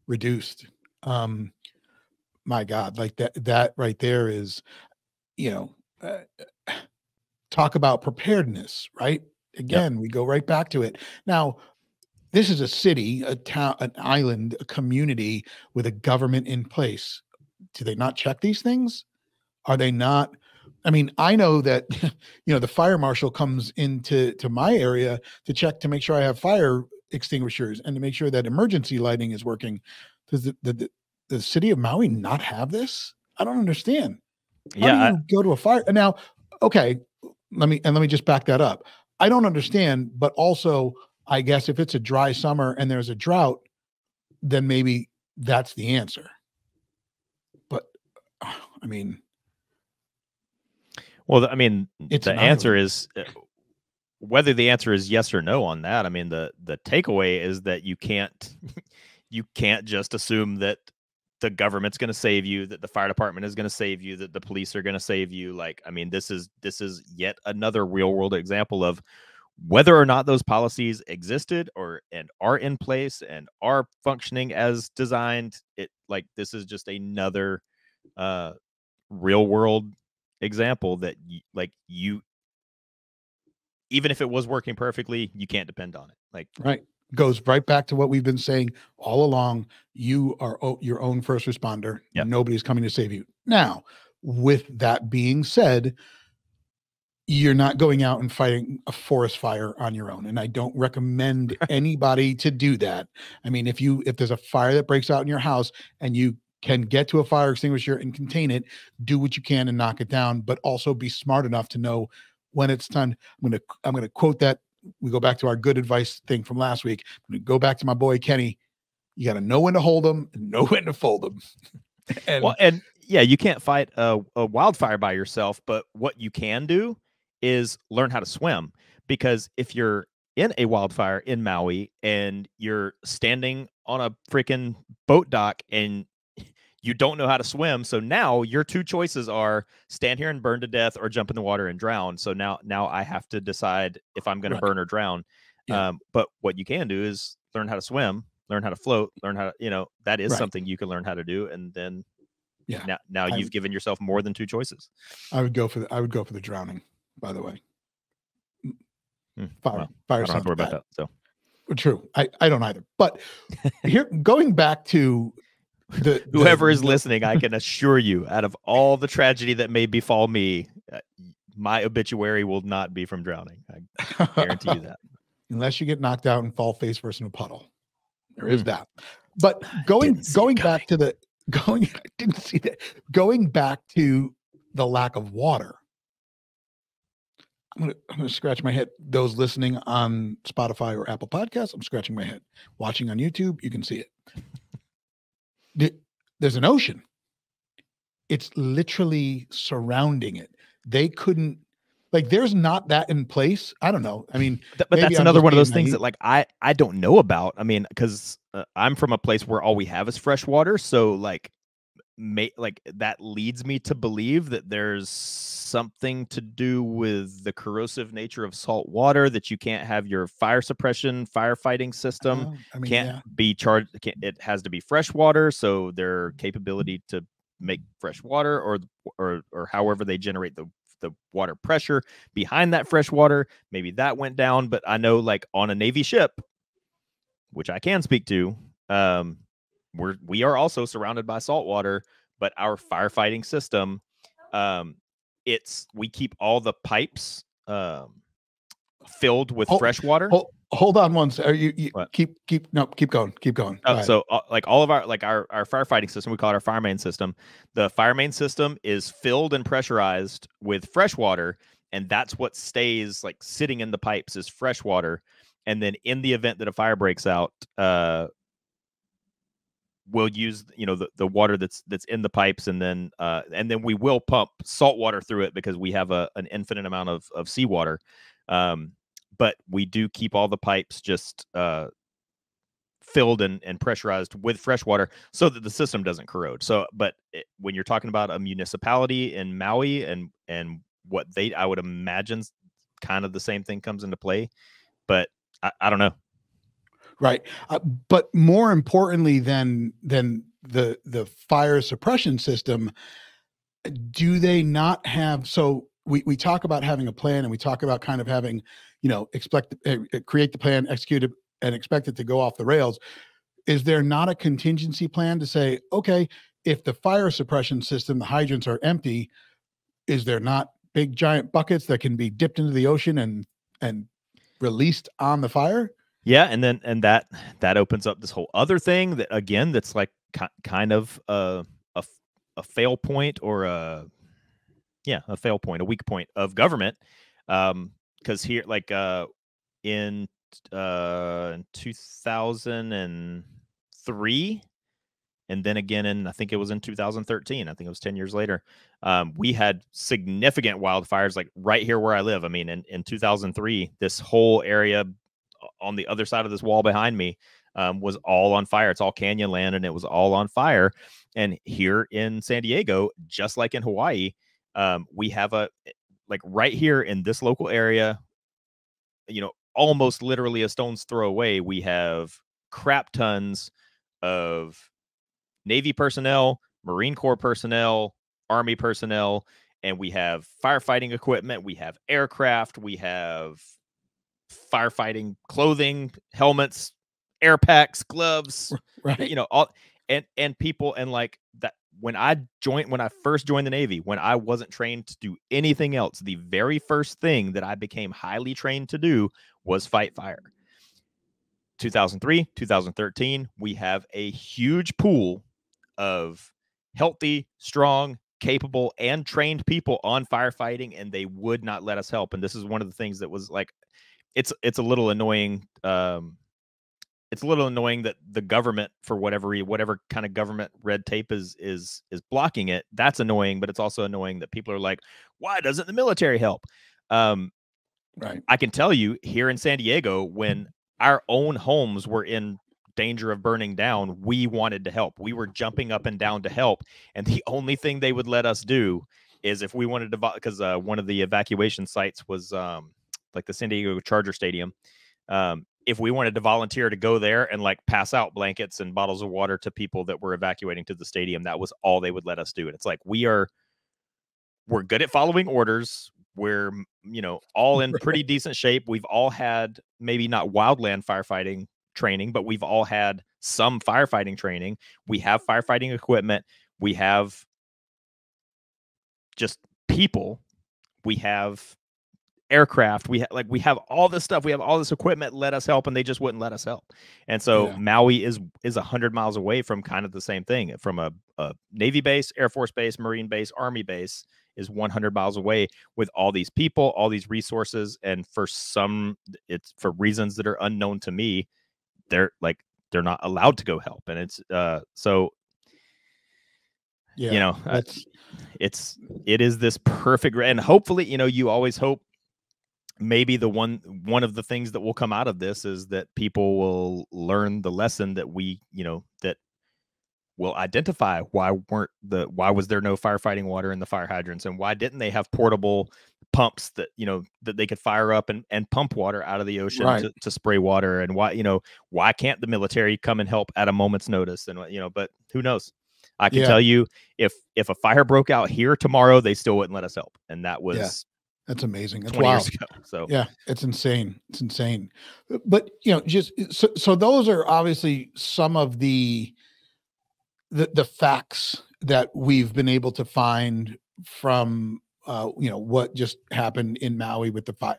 reduced. My God, like that right there is, you know, talk about preparedness, right? Again, we go right back to it. Now, this is a city, a town, an island, a community with a government in place. Do they not check these things? Are they not? I mean, I know that, you know, the fire marshal comes into my area to check to make sure I have fire extinguishers and to make sure that emergency lighting is working. Does the city of Maui not have this? I don't understand. How do you go to a fire? Now, okay, let me just back that up. I don't understand, but also, I guess if it's a dry summer and there's a drought, then maybe that's the answer. But I mean, well, I mean, the answer is whether the answer is yes or no on that. I mean, the takeaway is that you can't just assume that the government's going to save you, that the fire department is going to save you, that the police are going to save you. Like, I mean, this is yet another real world example of whether or not those policies existed and are in place and are functioning as designed. This is just another real world example that you even if it was working perfectly, you can't depend on it. Like, right. Goes right back to what we've been saying all along. You are your own first responder. Nobody's coming to save you. Now, with that being said, you're not going out and fighting a forest fire on your own. And I don't recommend anybody to do that. I mean, if there's a fire that breaks out in your house and you can get to a fire extinguisher and contain it, do what you can and knock it down, but also be smart enough to know when it's time. I'm going to quote that. We go back to our good advice thing from last week. I'm going to go back to my boy, Kenny. You got to know when to hold them and know when to fold them. and you can't fight a wildfire by yourself, but what you can do is learn how to swim. Because if you're in a wildfire in Maui and you're standing on a freaking boat dock and you don't know how to swim, so now your two choices are stand here and burn to death or jump in the water and drown. So now I have to decide if I'm going to burn or drown. But what you can do is learn how to swim, learn how to float, learn how to, you know, that is something you can learn how to do. And then now you've given yourself more than two choices. I would go for the drowning, by the way. Fire. I don't have to worry about that. So true. I don't either. But here, going back to whoever is listening, I can assure you, out of all the tragedy that may befall me, my obituary will not be from drowning. I guarantee you that. Unless you get knocked out and fall face first in a puddle. There is that. But going back to I didn't see that. Going back to the lack of water. I'm gonna scratch my head. Those listening on Spotify or Apple Podcasts, I'm scratching my head. Watching on YouTube, you can see it. There's an ocean. It's literally surrounding it. They couldn't, like, there's not that in place. I don't know. I mean, but that's another one of those things that, like, I don't know about. I mean, because I'm from a place where all we have is fresh water, so like that leads me to believe that there's something to do with the corrosive nature of salt water, that you can't have your fire suppression firefighting system be charged. It has to be fresh water, so their capability to make fresh water or however they generate the water pressure behind that fresh water, maybe that went down. But I know, like, on a Navy ship, which I can speak to, we are also surrounded by salt water, but our firefighting system, we keep all the pipes filled with fresh water. Hold on one second. You keep going. So like all of our firefighting system, we call it our fire main system. The fire main system is filled and pressurized with fresh water, and that's what stays like sitting in the pipes is fresh water. And then in the event that a fire breaks out, we'll use the water that's in the pipes, and then we will pump salt water through it because we have an infinite amount of seawater. But we do keep all the pipes just filled and pressurized with fresh water so that the system doesn't corrode. So, but when you're talking about a municipality in Maui and what I would imagine kind of the same thing comes into play, but I don't know. Right. But more importantly than the fire suppression system, do they not have, so we talk about having a plan, and we talk about kind of having, create the plan, execute it, and expect it to go off the rails. Is there not a contingency plan to say, okay, if the fire suppression system, the hydrants are empty, is there not big giant buckets that can be dipped into the ocean and released on the fire? Yeah, and that opens up this whole other thing that, again, that's like kind of a fail point, or a fail point, a weak point of government. Because here, like, in 2003, and then again I think it was in 2013. I think it was 10 years later. We had significant wildfires, like right here where I live. I mean, in 2003, this whole area on the other side of this wall behind me was all on fire. It's all canyon land, and it was all on fire. And here in San Diego, just like in Hawaii, we have like right here in this local area, almost literally a stone's throw away, we have crap tons of Navy personnel, Marine Corps personnel, Army personnel, and we have firefighting equipment, we have aircraft, we have firefighting clothing, helmets, air packs, gloves, right? All and people, and like that. When I first joined the Navy, when I wasn't trained to do anything else, the very first thing that I became highly trained to do was fight fire. 2003, 2013, we have a huge pool of healthy, strong, capable, and trained people on firefighting, and they would not let us help. And this is one of the things that was like, it's a little annoying. It's a little annoying that the government, for whatever kind of government red tape is blocking it. That's annoying, but it's also annoying that people are like, why doesn't the military help? Right. I can tell you, here in San Diego, when our own homes were in danger of burning down, we wanted to help. We were jumping up and down to help. And the only thing they would let us do is if we wanted to, because one of the evacuation sites was like the San Diego Charger Stadium. If we wanted to volunteer to go there and like pass out blankets and bottles of water to people that were evacuating to the stadium, that was all they would let us do. And it's like, we're good at following orders. We're, all in pretty decent shape. We've all had maybe not wildland firefighting training, but we've all had some firefighting training. We have firefighting equipment. We have just people. We have aircraft. We have all this stuff. We have all this equipment. Let us help, and they just wouldn't let us help. And so Maui is 100 miles away from kind of the same thing. From a Navy base, Air Force base, Marine base, Army base is 100 miles away with all these people, all these resources, and for reasons that are unknown to me, they're not allowed to go help, and it's so. Yeah, it is this perfect, and hopefully, you always hope maybe one of the things that will come out of this is that people will learn the lesson that that will identify why was there no firefighting water in the fire hydrants, and why didn't they have portable pumps that that they could fire up and pump water out of the ocean to spray water, and why can't the military come and help at a moment's notice, and but who knows. I can tell you, if a fire broke out here tomorrow, they still wouldn't let us help, and that was that's amazing. That's 20 wild. years ago. So yeah, it's insane. It's insane. But just so those are obviously some of the facts that we've been able to find from what just happened in Maui with the fire.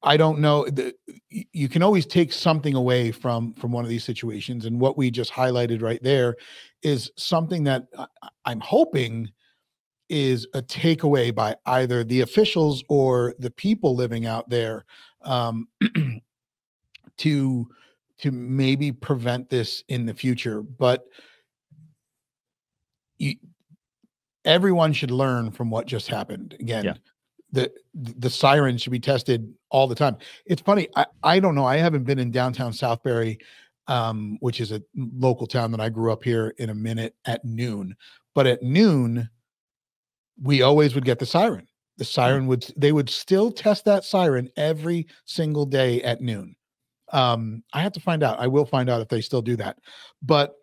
I don't know that you can always take something away from one of these situations. And what we just highlighted right there is something that I'm hoping is a takeaway by either the officials or the people living out there, to maybe prevent this in the future. But everyone should learn from what just happened. Again, the sirens should be tested all the time. It's funny. I don't know. I haven't been in downtown Southbury, which is a local town that I grew up here, in a minute, at noon. But at noon, we always would get the siren. The siren they would still test that siren every single day at noon. I have to find out. I will find out if they still do that. But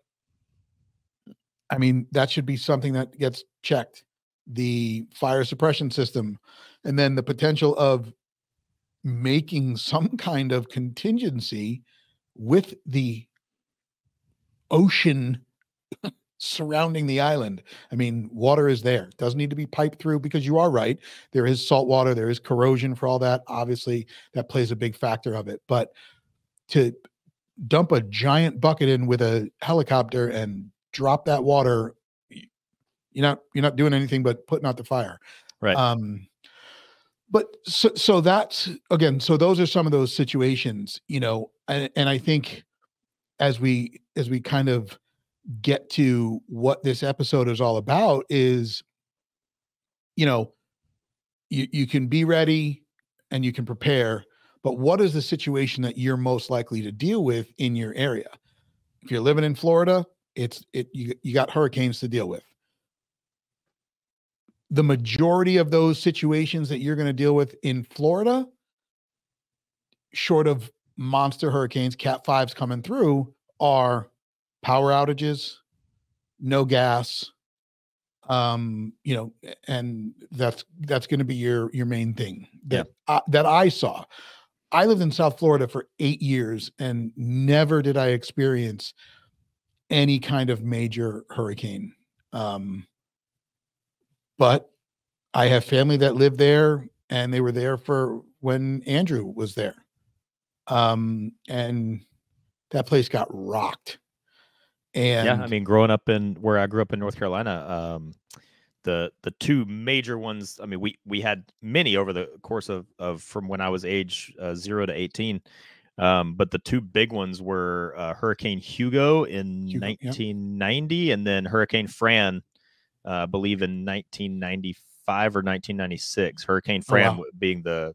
I mean, that should be something that gets checked. The fire suppression system, and then the potential of making some kind of contingency with the ocean surrounding the island. I mean, water is there. It doesn't need to be piped through, because you are right. There is salt water. There is corrosion for all that. Obviously, that plays a big factor of it. But to dump a giant bucket in with a helicopter and drop that water, you're not doing anything but putting out the fire. Right. But so that's, again, so those are some of those situations, and I think as we kind of get to what this episode is all about is, you can be ready and you can prepare, but what is the situation that you're most likely to deal with in your area? If you're living in Florida, you got hurricanes to deal with. The majority of those situations that you're going to deal with in Florida, short of monster hurricanes, Cat 5s coming through, are power outages, no gas, and that's going to be your main thing that I saw. I lived in South Florida for 8 years, and never did I experience any kind of major hurricane. But I have family that lived there, and they were there for when Andrew was there. And that place got rocked. And I mean, growing up where I grew up in North Carolina, the two major ones, I mean, we had many over the course of from when I was age 0 to 18. But the two big ones were Hurricane Hugo in 1990, and then Hurricane Fran, I believe in 1995 or 1996. Hurricane Fran being the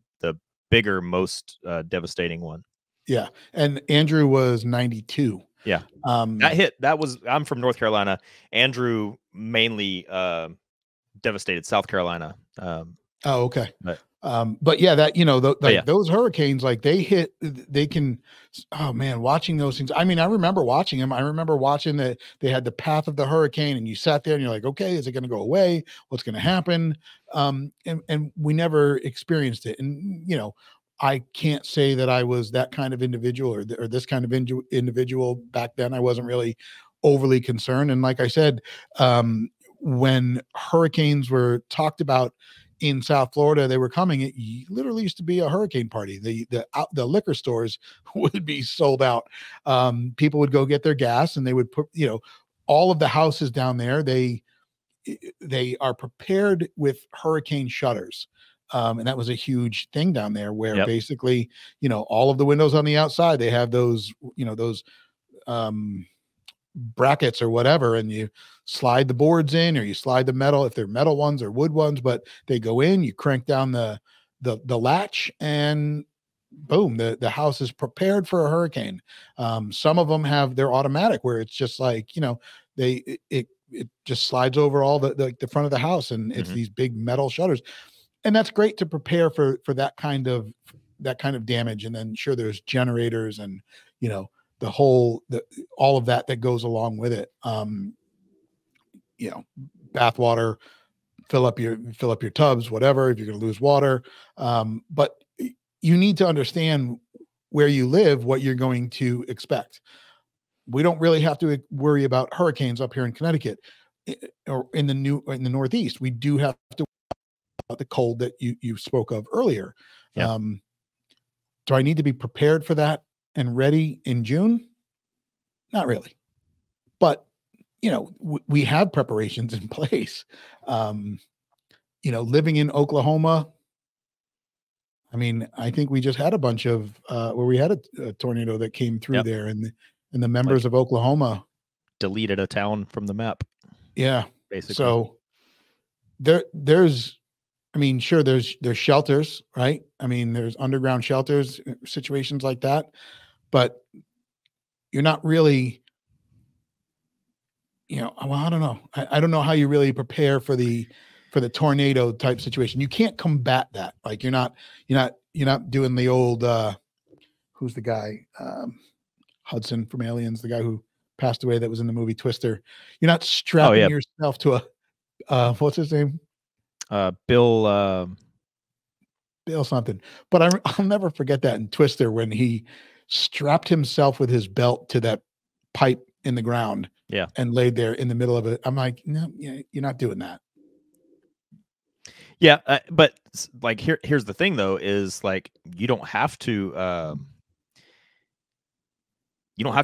bigger, most devastating one. Yeah, and Andrew was 92. Yeah, I'm from North Carolina. Andrew mainly devastated South Carolina. Okay. But yeah, that those hurricanes, like they can, oh man, watching those things. I mean, I remember watching them. I remember watching that they had the path of the hurricane, and you sat there and you're like, okay, is it going to go away? What's going to happen? And we never experienced it. And, I can't say that I was that kind of individual or this kind of individual back then. I wasn't really overly concerned. And like I said, when hurricanes were talked about in South Florida, they were coming. It literally used to be a hurricane party. The liquor stores would be sold out. People would go get their gas, and they would put, all of the houses down there. They are prepared with hurricane shutters. And that was a huge thing down there, where basically, all of the windows on the outside, they have those, brackets or whatever, and you slide the boards in, or you slide the metal, if they're metal ones or wood ones, but they go in, you crank down the latch, and boom, the house is prepared for a hurricane. Some of them they're automatic, where it's just like, it just slides over all the front of the house, and it's these big metal shutters. And that's great to prepare for that kind of damage. And then sure, there's generators and, all of that goes along with it. Bath water, fill up your tubs, whatever, if you're going to lose water. But you need to understand where you live, what you're going to expect. We don't really have to worry about hurricanes up here in Connecticut or in the Northeast. We do have to worry about the cold that you spoke of earlier. Yeah. Do I need to be prepared for that and ready in June? Not really. But, we have preparations in place. Living in Oklahoma, I mean, I think we just had a bunch of where we had a tornado that came through there, and the members of Oklahoma deleted a town from the map. Yeah, basically. So there's, I mean, sure, there's shelters, right? I mean, there's underground shelters, situations like that, but you're not really, well, I don't know. I don't know how you really prepare for the tornado type situation. You can't combat that. Like you're not doing the old, who's the guy? Hudson from Aliens, the guy who passed away that was in the movie Twister. You're not strapping yourself to a, what's his name? Bill something. But I'll never forget that in Twister when he strapped himself with his belt to that pipe in the ground. Yeah. And laid there in the middle of it. I'm like, no, you're not doing that. Yeah. But like, here's the thing though, is like, you don't have to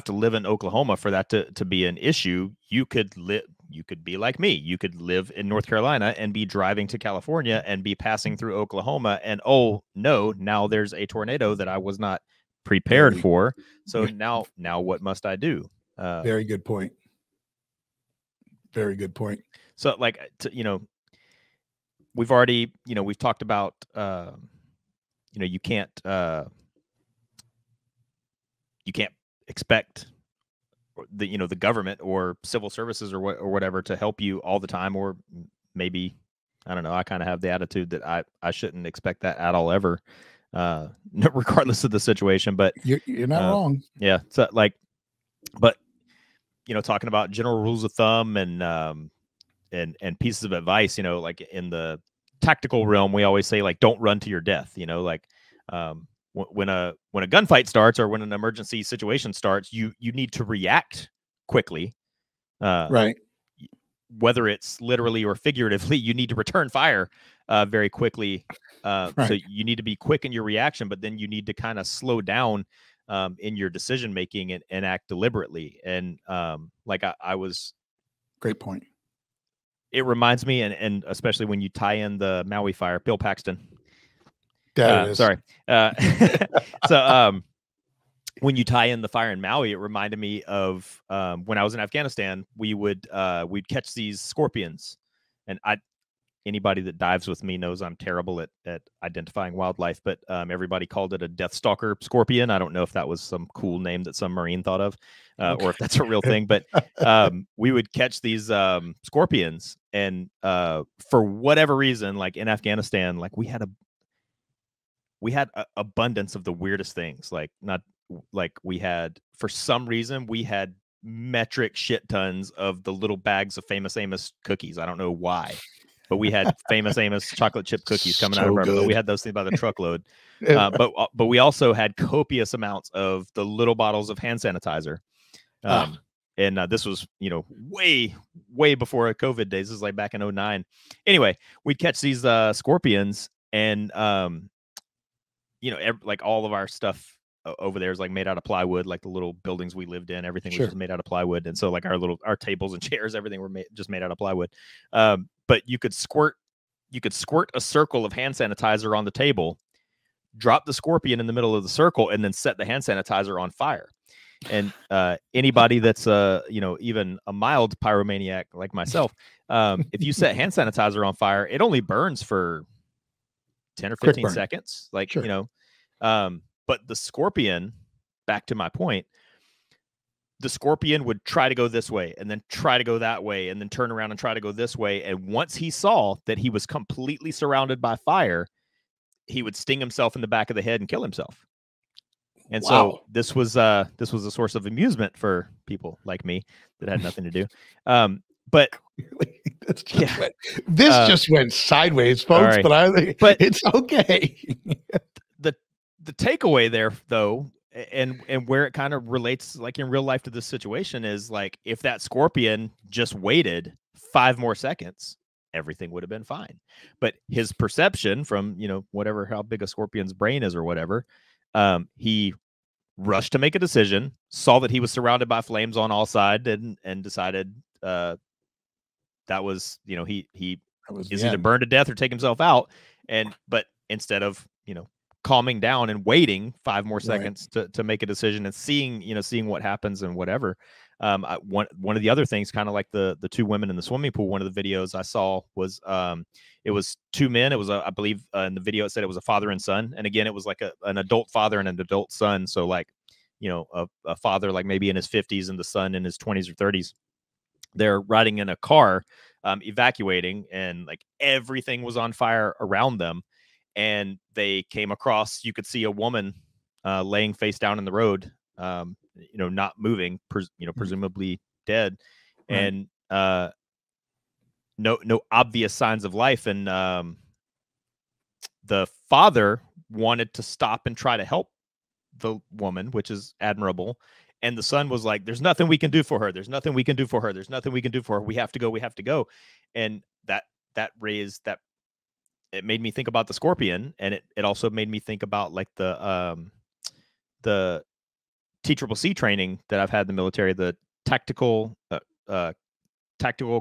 live in Oklahoma for that to be an issue. You could be like me. You could live in North Carolina and be driving to California and be passing through Oklahoma. And, oh no, now there's a tornado that I was not prepared for. So now what must I do? Very good point. Very good point. So like, we've already, we've talked about, you can't expect the government or civil services or whatever to help you all the time, or maybe, I don't know. I kind of have the attitude that I shouldn't expect that at all ever, regardless of the situation. But you're not wrong. Yeah. So like, but talking about general rules of thumb and pieces of advice, like in the tactical realm, we always say like, don't run to your death. Like when a gunfight starts or when an emergency situation starts, you need to react quickly. Right. Whether it's literally or figuratively, you need to return fire very quickly. Right. So you need to be quick in your reaction, but then you need to kind of slow down in your decision making and act deliberately. And like I was, great point. It reminds me, and especially when you tie in the Maui fire, Bill Paxton. Sorry. So when you tie in the fire in Maui, it reminded me of when I was in Afghanistan. We'd catch these scorpions, and anybody that dives with me knows I'm terrible at identifying wildlife, but everybody called it a Death Stalker scorpion. I don't know if that was some cool name that some Marine thought of, or if that's a real thing, but we would catch these scorpions, and for whatever reason, like in Afghanistan, like we had a abundance of the weirdest things. For some reason, we had metric shit tons of the little bags of Famous Amos cookies. I don't know why, but we had Famous Amos chocolate chip cookies coming out of our, but we had those things by the truckload. But we also had copious amounts of the little bottles of hand sanitizer. And this was, way before COVID days. This is like back in 2009. Anyway, we'd catch these scorpions, and like all of our stuff over there is like made out of plywood. Like the little buildings we lived in, everything was just made out of plywood. And so like our tables and chairs, everything were just made out of plywood. But you could squirt a circle of hand sanitizer on the table, drop the scorpion in the middle of the circle, and then set the hand sanitizer on fire. And anybody that's even a mild pyromaniac like myself, if you set hand sanitizer on fire, it only burns for 10 or 15 seconds. Like, but the scorpion, back to my point, the scorpion would try to go this way and then try to go that way and then turn around and try to go this way. And once he saw that he was completely surrounded by fire, he would sting himself in the back of the head and kill himself. And so this was a source of amusement for people like me that had nothing to do. But this just went sideways, folks. Right. But it's okay. The takeaway there, though, and where it kind of relates, like in real life, to this situation is like if that scorpion just waited 5 more seconds, everything would have been fine. But his perception from how big a scorpion's brain is or whatever. He rushed to make a decision, saw that he was surrounded by flames on all sides, and decided that was, he is either burned to death or take himself out. But instead of, calming down and waiting 5 more seconds to make a decision and seeing what happens and whatever. One of the other things, kind of like the 2 women in the swimming pool, one of the videos I saw was, it was 2 men. It was, I believe in the video, it said it was a father and son. And again, it was like an adult father and an adult son. So like, a father, like maybe in his 50s and the son in his 20s or 30s, they're riding in a car, evacuating, and like everything was on fire around them. And they came across, you could see a woman laying face down in the road, not moving, presumably dead, and no obvious signs of life. And the father wanted to stop and try to help the woman, which is admirable. And the son was like, "There's nothing we can do for her. There's nothing we can do for her. There's nothing we can do for her. We have to go. We have to go." And that raised that. It made me think about the scorpion, and it also made me think about like the TCCC training that I've had in the military, the tactical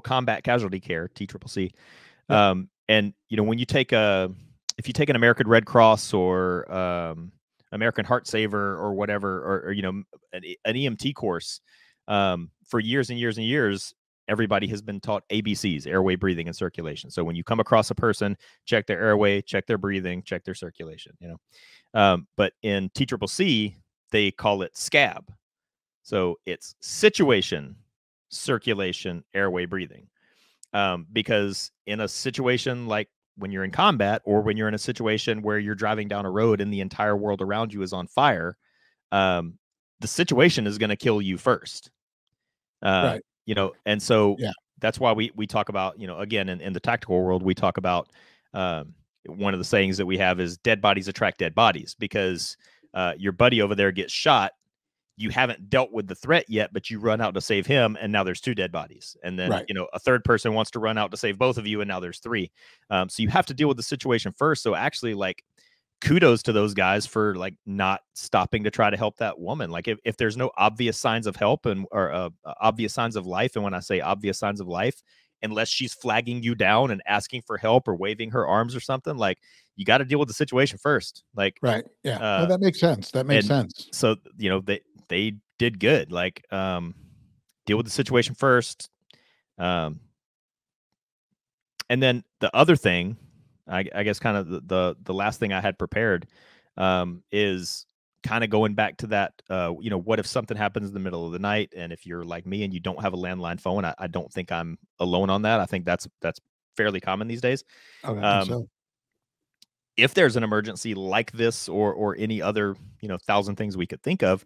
combat casualty care, TCCC. And when you take if you take an American Red Cross or American Heart Saver or whatever, or an EMT course, for years and years and years, everybody has been taught ABCs: airway, breathing, and circulation. So when you come across a person, check their airway, check their breathing, check their circulation, but in TCCC, they call it SCAB. So it's situation, circulation, airway, breathing. Because in a situation like when you're in combat, or when you're in a situation where you're driving down a road and the entire world around you is on fire, the situation is going to kill you first. Right. And so that's why we talk about, again, in the tactical world, we talk about one of the sayings that we have is dead bodies attract dead bodies, because your buddy over there gets shot. You haven't dealt with the threat yet, but you run out to save him, and now there's 2 dead bodies. And then, a third person wants to run out to save both of you, and now there's 3. So you have to deal with the situation first. So actually, like, kudos to those guys for like not stopping to try to help that woman. Like if there's no obvious signs of help or obvious signs of life, and when I say obvious signs of life, unless she's flagging you down and asking for help or waving her arms or something, like you got to deal with the situation first. Like, that makes sense. That makes sense. So, they did good. Like, deal with the situation first. And then the other thing, I guess kind of the last thing I had prepared is kind of going back to that, what if something happens in the middle of the night? And if you're like me and you don't have a landline phone, I don't think I'm alone on that. I think that's fairly common these days. I think so. If there's an emergency like this or any other, 1,000 things we could think of,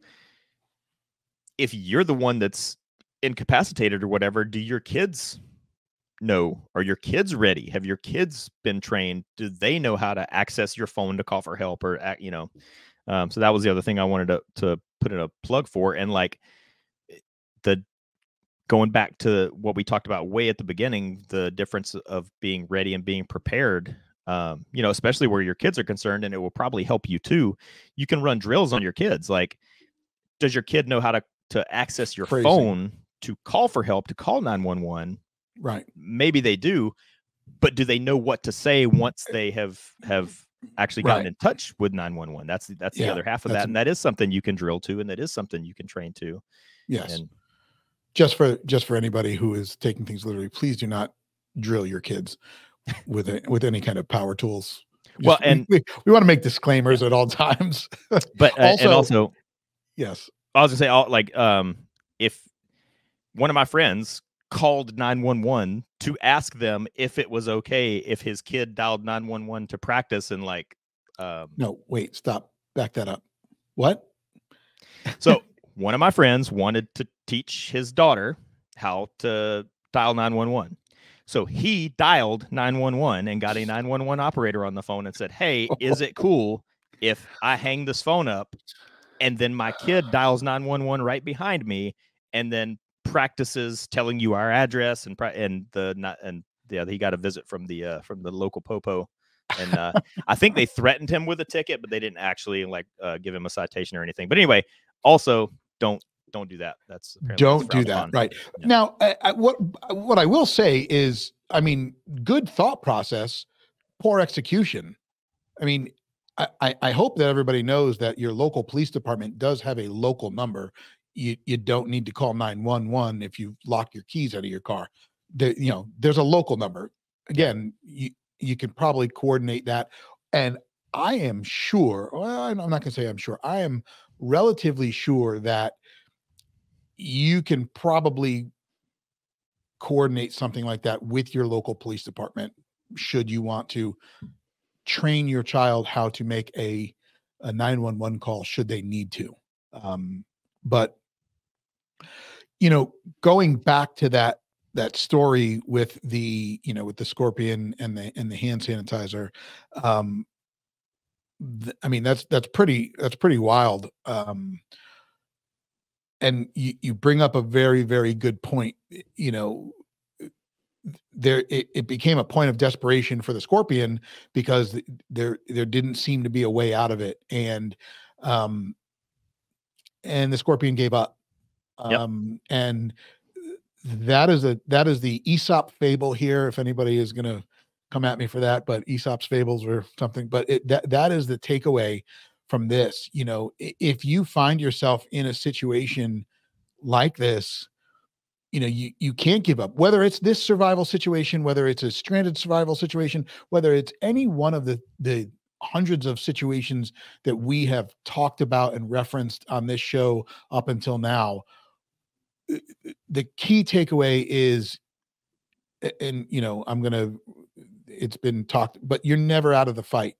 if you're the one that's incapacitated or whatever, do your kids know? Are your kids ready? Have your kids been trained? Do they know how to access your phone to call for help? Or so that was the other thing I wanted to put in a plug for. And like the going back to what we talked about way at the beginning, the difference of being ready and being prepared, especially where your kids are concerned, and it will probably help you too. You can run drills on your kids. Like, does your kid know how to access your phone to call for help, to call 911? Right. Maybe they do, but do they know what to say once they have actually gotten in touch with 911? That's the other half of that. And that is something you can drill to, and that is something you can train to. Yes. And just for anybody who is taking things literally, please do not drill your kids with any kind of power tools. Well, and we want to make disclaimers at all times. But also, yes, I was gonna say, if one of my friends called 911 to ask them if it was okay if his kid dialed 911 to practice, and no, wait, stop, back that up. What? So one of my friends wanted to teach his daughter how to dial 911. So he dialed 911 and got a 911 operator on the phone and said, "Hey, is it cool if I hang this phone up and then my kid dials 911 right behind me and then practices telling you our address and he got a visit from the local popo." And I think they threatened him with a ticket, but they didn't actually give him a citation or anything. But anyway, also don't do that. Don't do that. Right. Yeah. Now, what I will say is, I mean, good thought process, poor execution. I mean, I hope that everybody knows that your local police department does have a local number. You don't need to call 911 if you lock your keys out of your car. There's a local number. Again, you can probably coordinate that. And I am sure, well, I'm not going to say I'm sure, I am relatively sure that you can probably coordinate something like that with your local police department, should you want to train your child how to make a 911 call, should they need to. But going back to that story with the scorpion and the hand sanitizer, I mean, that's pretty wild. And you bring up a very, very good point. It became a point of desperation for the scorpion because there didn't seem to be a way out of it, and the scorpion gave up. And that is the Aesop fable here. If anybody is going to come at me for that, but Aesop's fables or something. But that is the takeaway from this. If you find yourself in a situation like this, you can't give up, whether it's this survival situation, whether it's a stranded survival situation, whether it's any one of the hundreds of situations that we have talked about and referenced on this show up until now. The key takeaway is, and it's been talked, but you're never out of the fight.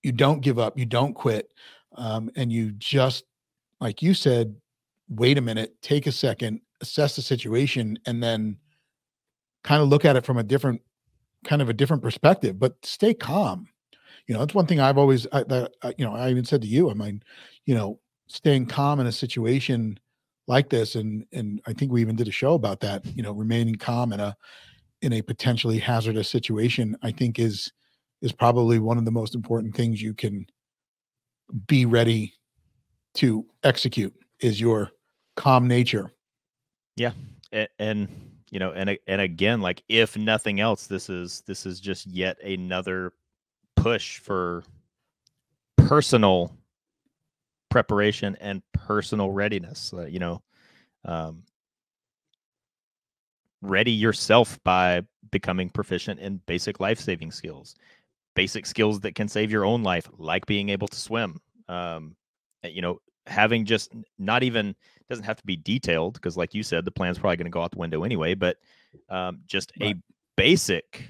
You don't give up, you don't quit. And you just, like you said, wait a minute, take a second, assess the situation, and then kind of look at it from a different perspective, but stay calm. That's one thing I've always, I even said to you, I mean, staying calm in a situation like this. And I think we even did a show about that, remaining calm in a potentially hazardous situation, I think is probably one of the most important things you can be ready to execute, is your calm nature. Yeah. And again, like, if nothing else, this is just yet another push for personal preparation and personal readiness. Ready yourself by becoming proficient in basic life-saving skills, basic skills that can save your own life, like being able to swim. Having just not even, doesn't have to be detailed, because like you said, the plan's probably going to go out the window anyway, but just right. A basic,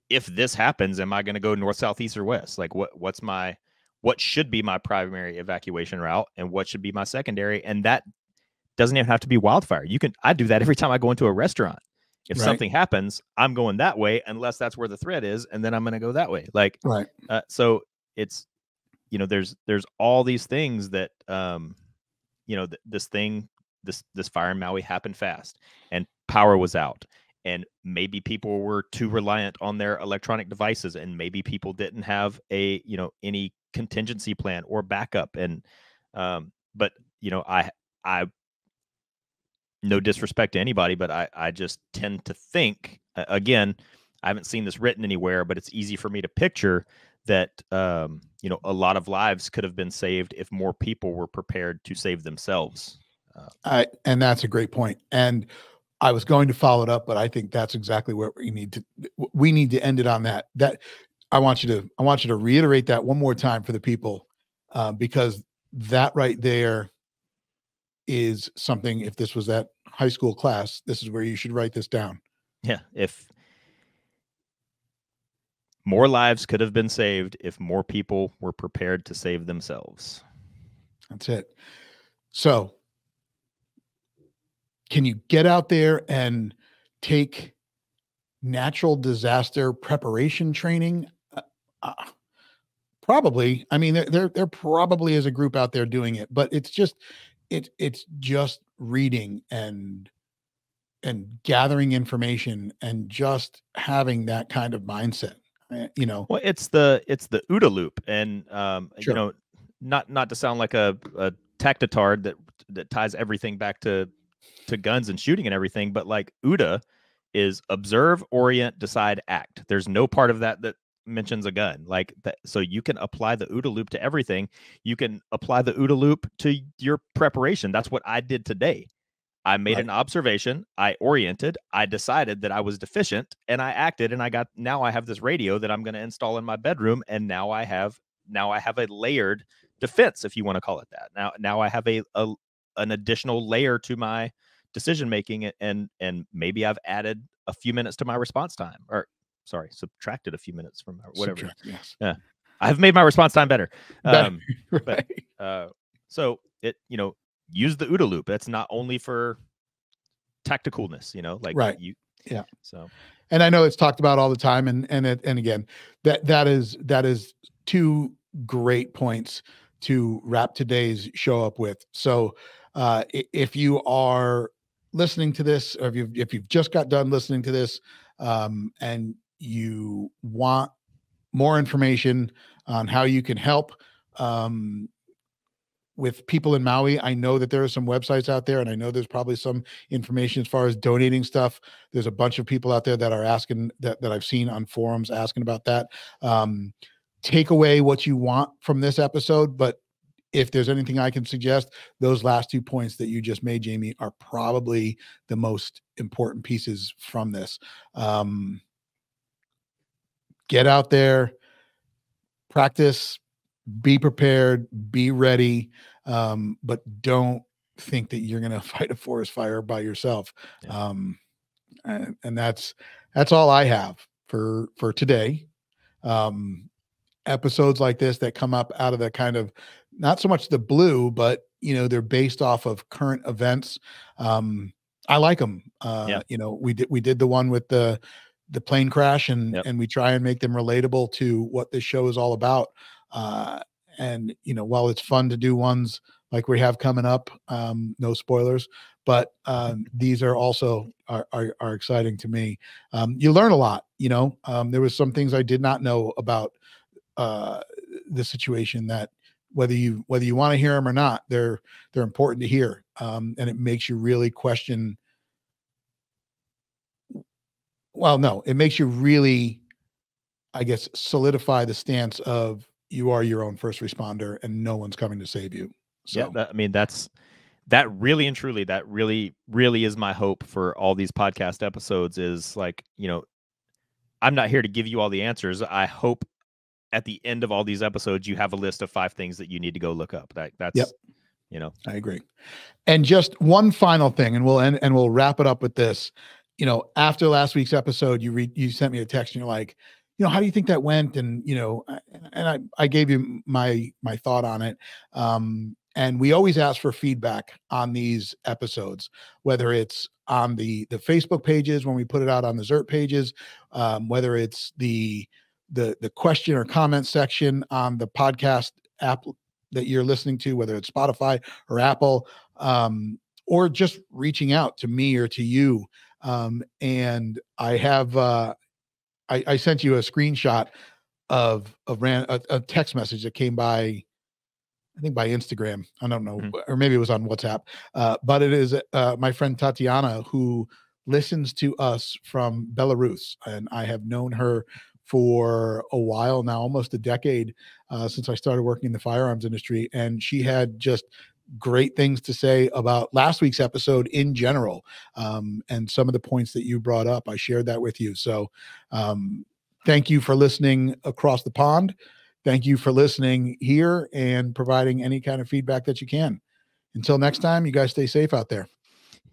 if this happens, am I going to go north, south, east, or west? Like what should be my primary evacuation route, and what should be my secondary? And that doesn't even have to be wildfire. I do that every time I go into a restaurant. If something happens, I'm going that way, unless that's where the threat is, and then I'm going to go that way. Like, right. So it's, there's all these things that, this thing this fire in Maui happened fast, and power was out, and maybe people were too reliant on their electronic devices, and maybe people didn't have a any contingency plan or backup, and but I no disrespect to anybody, but I just tend to think, again, I haven't seen this written anywhere, but it's easy for me to picture that a lot of lives could have been saved if more people were prepared to save themselves. And that's a great point. And I was going to follow it up, but I think that's exactly where we need to end it on that. That I want you to reiterate that one more time for the people, because that right there is something. If this was that high school class, this is where you should write this down. Yeah. If more lives could have been saved if more people were prepared to save themselves. That's it. So can you get out there and take natural disaster preparation training? Probably. I mean, there probably is a group out there doing it, but it's just reading and gathering information and just having that kind of mindset. Well, it's the OODA loop, and sure. not to sound like a tactitard that ties everything back to guns and shooting and everything, but like OODA is observe, orient, decide, act. There's no part of that mentions a gun, like that. So you can apply the OODA loop to everything. You can apply the OODA loop to your preparation. That's what I did today. I made an observation, I oriented, I decided that I was deficient, and I acted, and now I have this radio that I'm going to install in my bedroom, and now I have a layered defense, if you want to call it that. Now I have an additional layer to my decision making, and maybe I've added a few minutes to my response time, or subtracted a few minutes from whatever. Yes. Yeah. I've made my response time better. Right. But so it, use the OODA loop. That's not only for tacticalness, like right. Yeah. So, and I know it's talked about all the time, and again, that is two great points to wrap today's show up with. So, if you are listening to this, or if you've just got done listening to this, and you want more information on how you can help, with people in Maui, I know that there are some websites out there, and I know there's probably some information as far as donating stuff. There's a bunch of people out there that are asking that I've seen on forums asking about that. Take away what you want from this episode, but if there's anything I can suggest, those last 2 points that you just made, Jamie, are probably the most important pieces from this. Get out there, practice, be prepared, be ready, but don't think that you're going to fight a forest fire by yourself. Yeah. And that's all I have for today. Episodes like this that come up out of the kind of, not so much the blue, but they're based off of current events. I like them. Yeah. We did the one with the plane crash, and we try and make them relatable to what this show is all about. And while it's fun to do ones like we have coming up, no spoilers, but these are also are exciting to me. You learn a lot. There was some things I did not know about the situation, that whether you want to hear them or not, they're important to hear, and it makes you really question. Well, no, it makes you really, I guess, solidify the stance of you are your own first responder and no one's coming to save you. So that really and truly, that really, really is my hope for all these podcast episodes, is like, I'm not here to give you all the answers. I hope at the end of all these episodes, you have a list of 5 things that you need to go look up. That's, I agree. And just one final thing, and we'll wrap it up with this. After last week's episode, you sent me a text and you're like, how do you think that went? And, and I gave you my thought on it. And we always ask for feedback on these episodes, whether it's on the Facebook pages, when we put it out on the ZERT pages, whether it's the question or comment section on the podcast app that you're listening to, whether it's Spotify or Apple. or just reaching out to me or to you. And I have, I sent you a screenshot of a text message that came by, I think by Instagram. I don't know, or maybe it was on WhatsApp. But it is my friend Tatiana, who listens to us from Belarus, and I have known her for a while now, almost a decade, since I started working in the firearms industry. And she had just great things to say about last week's episode in general, and some of the points that you brought up. I shared that with you. So thank you for listening across the pond. Thank you for listening here and providing any kind of feedback that you can. Until next time, you guys stay safe out there.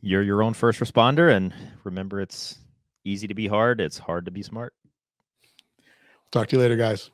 You're your own first responder, and remember, it's easy to be hard. It's hard to be smart. Talk to you later, guys.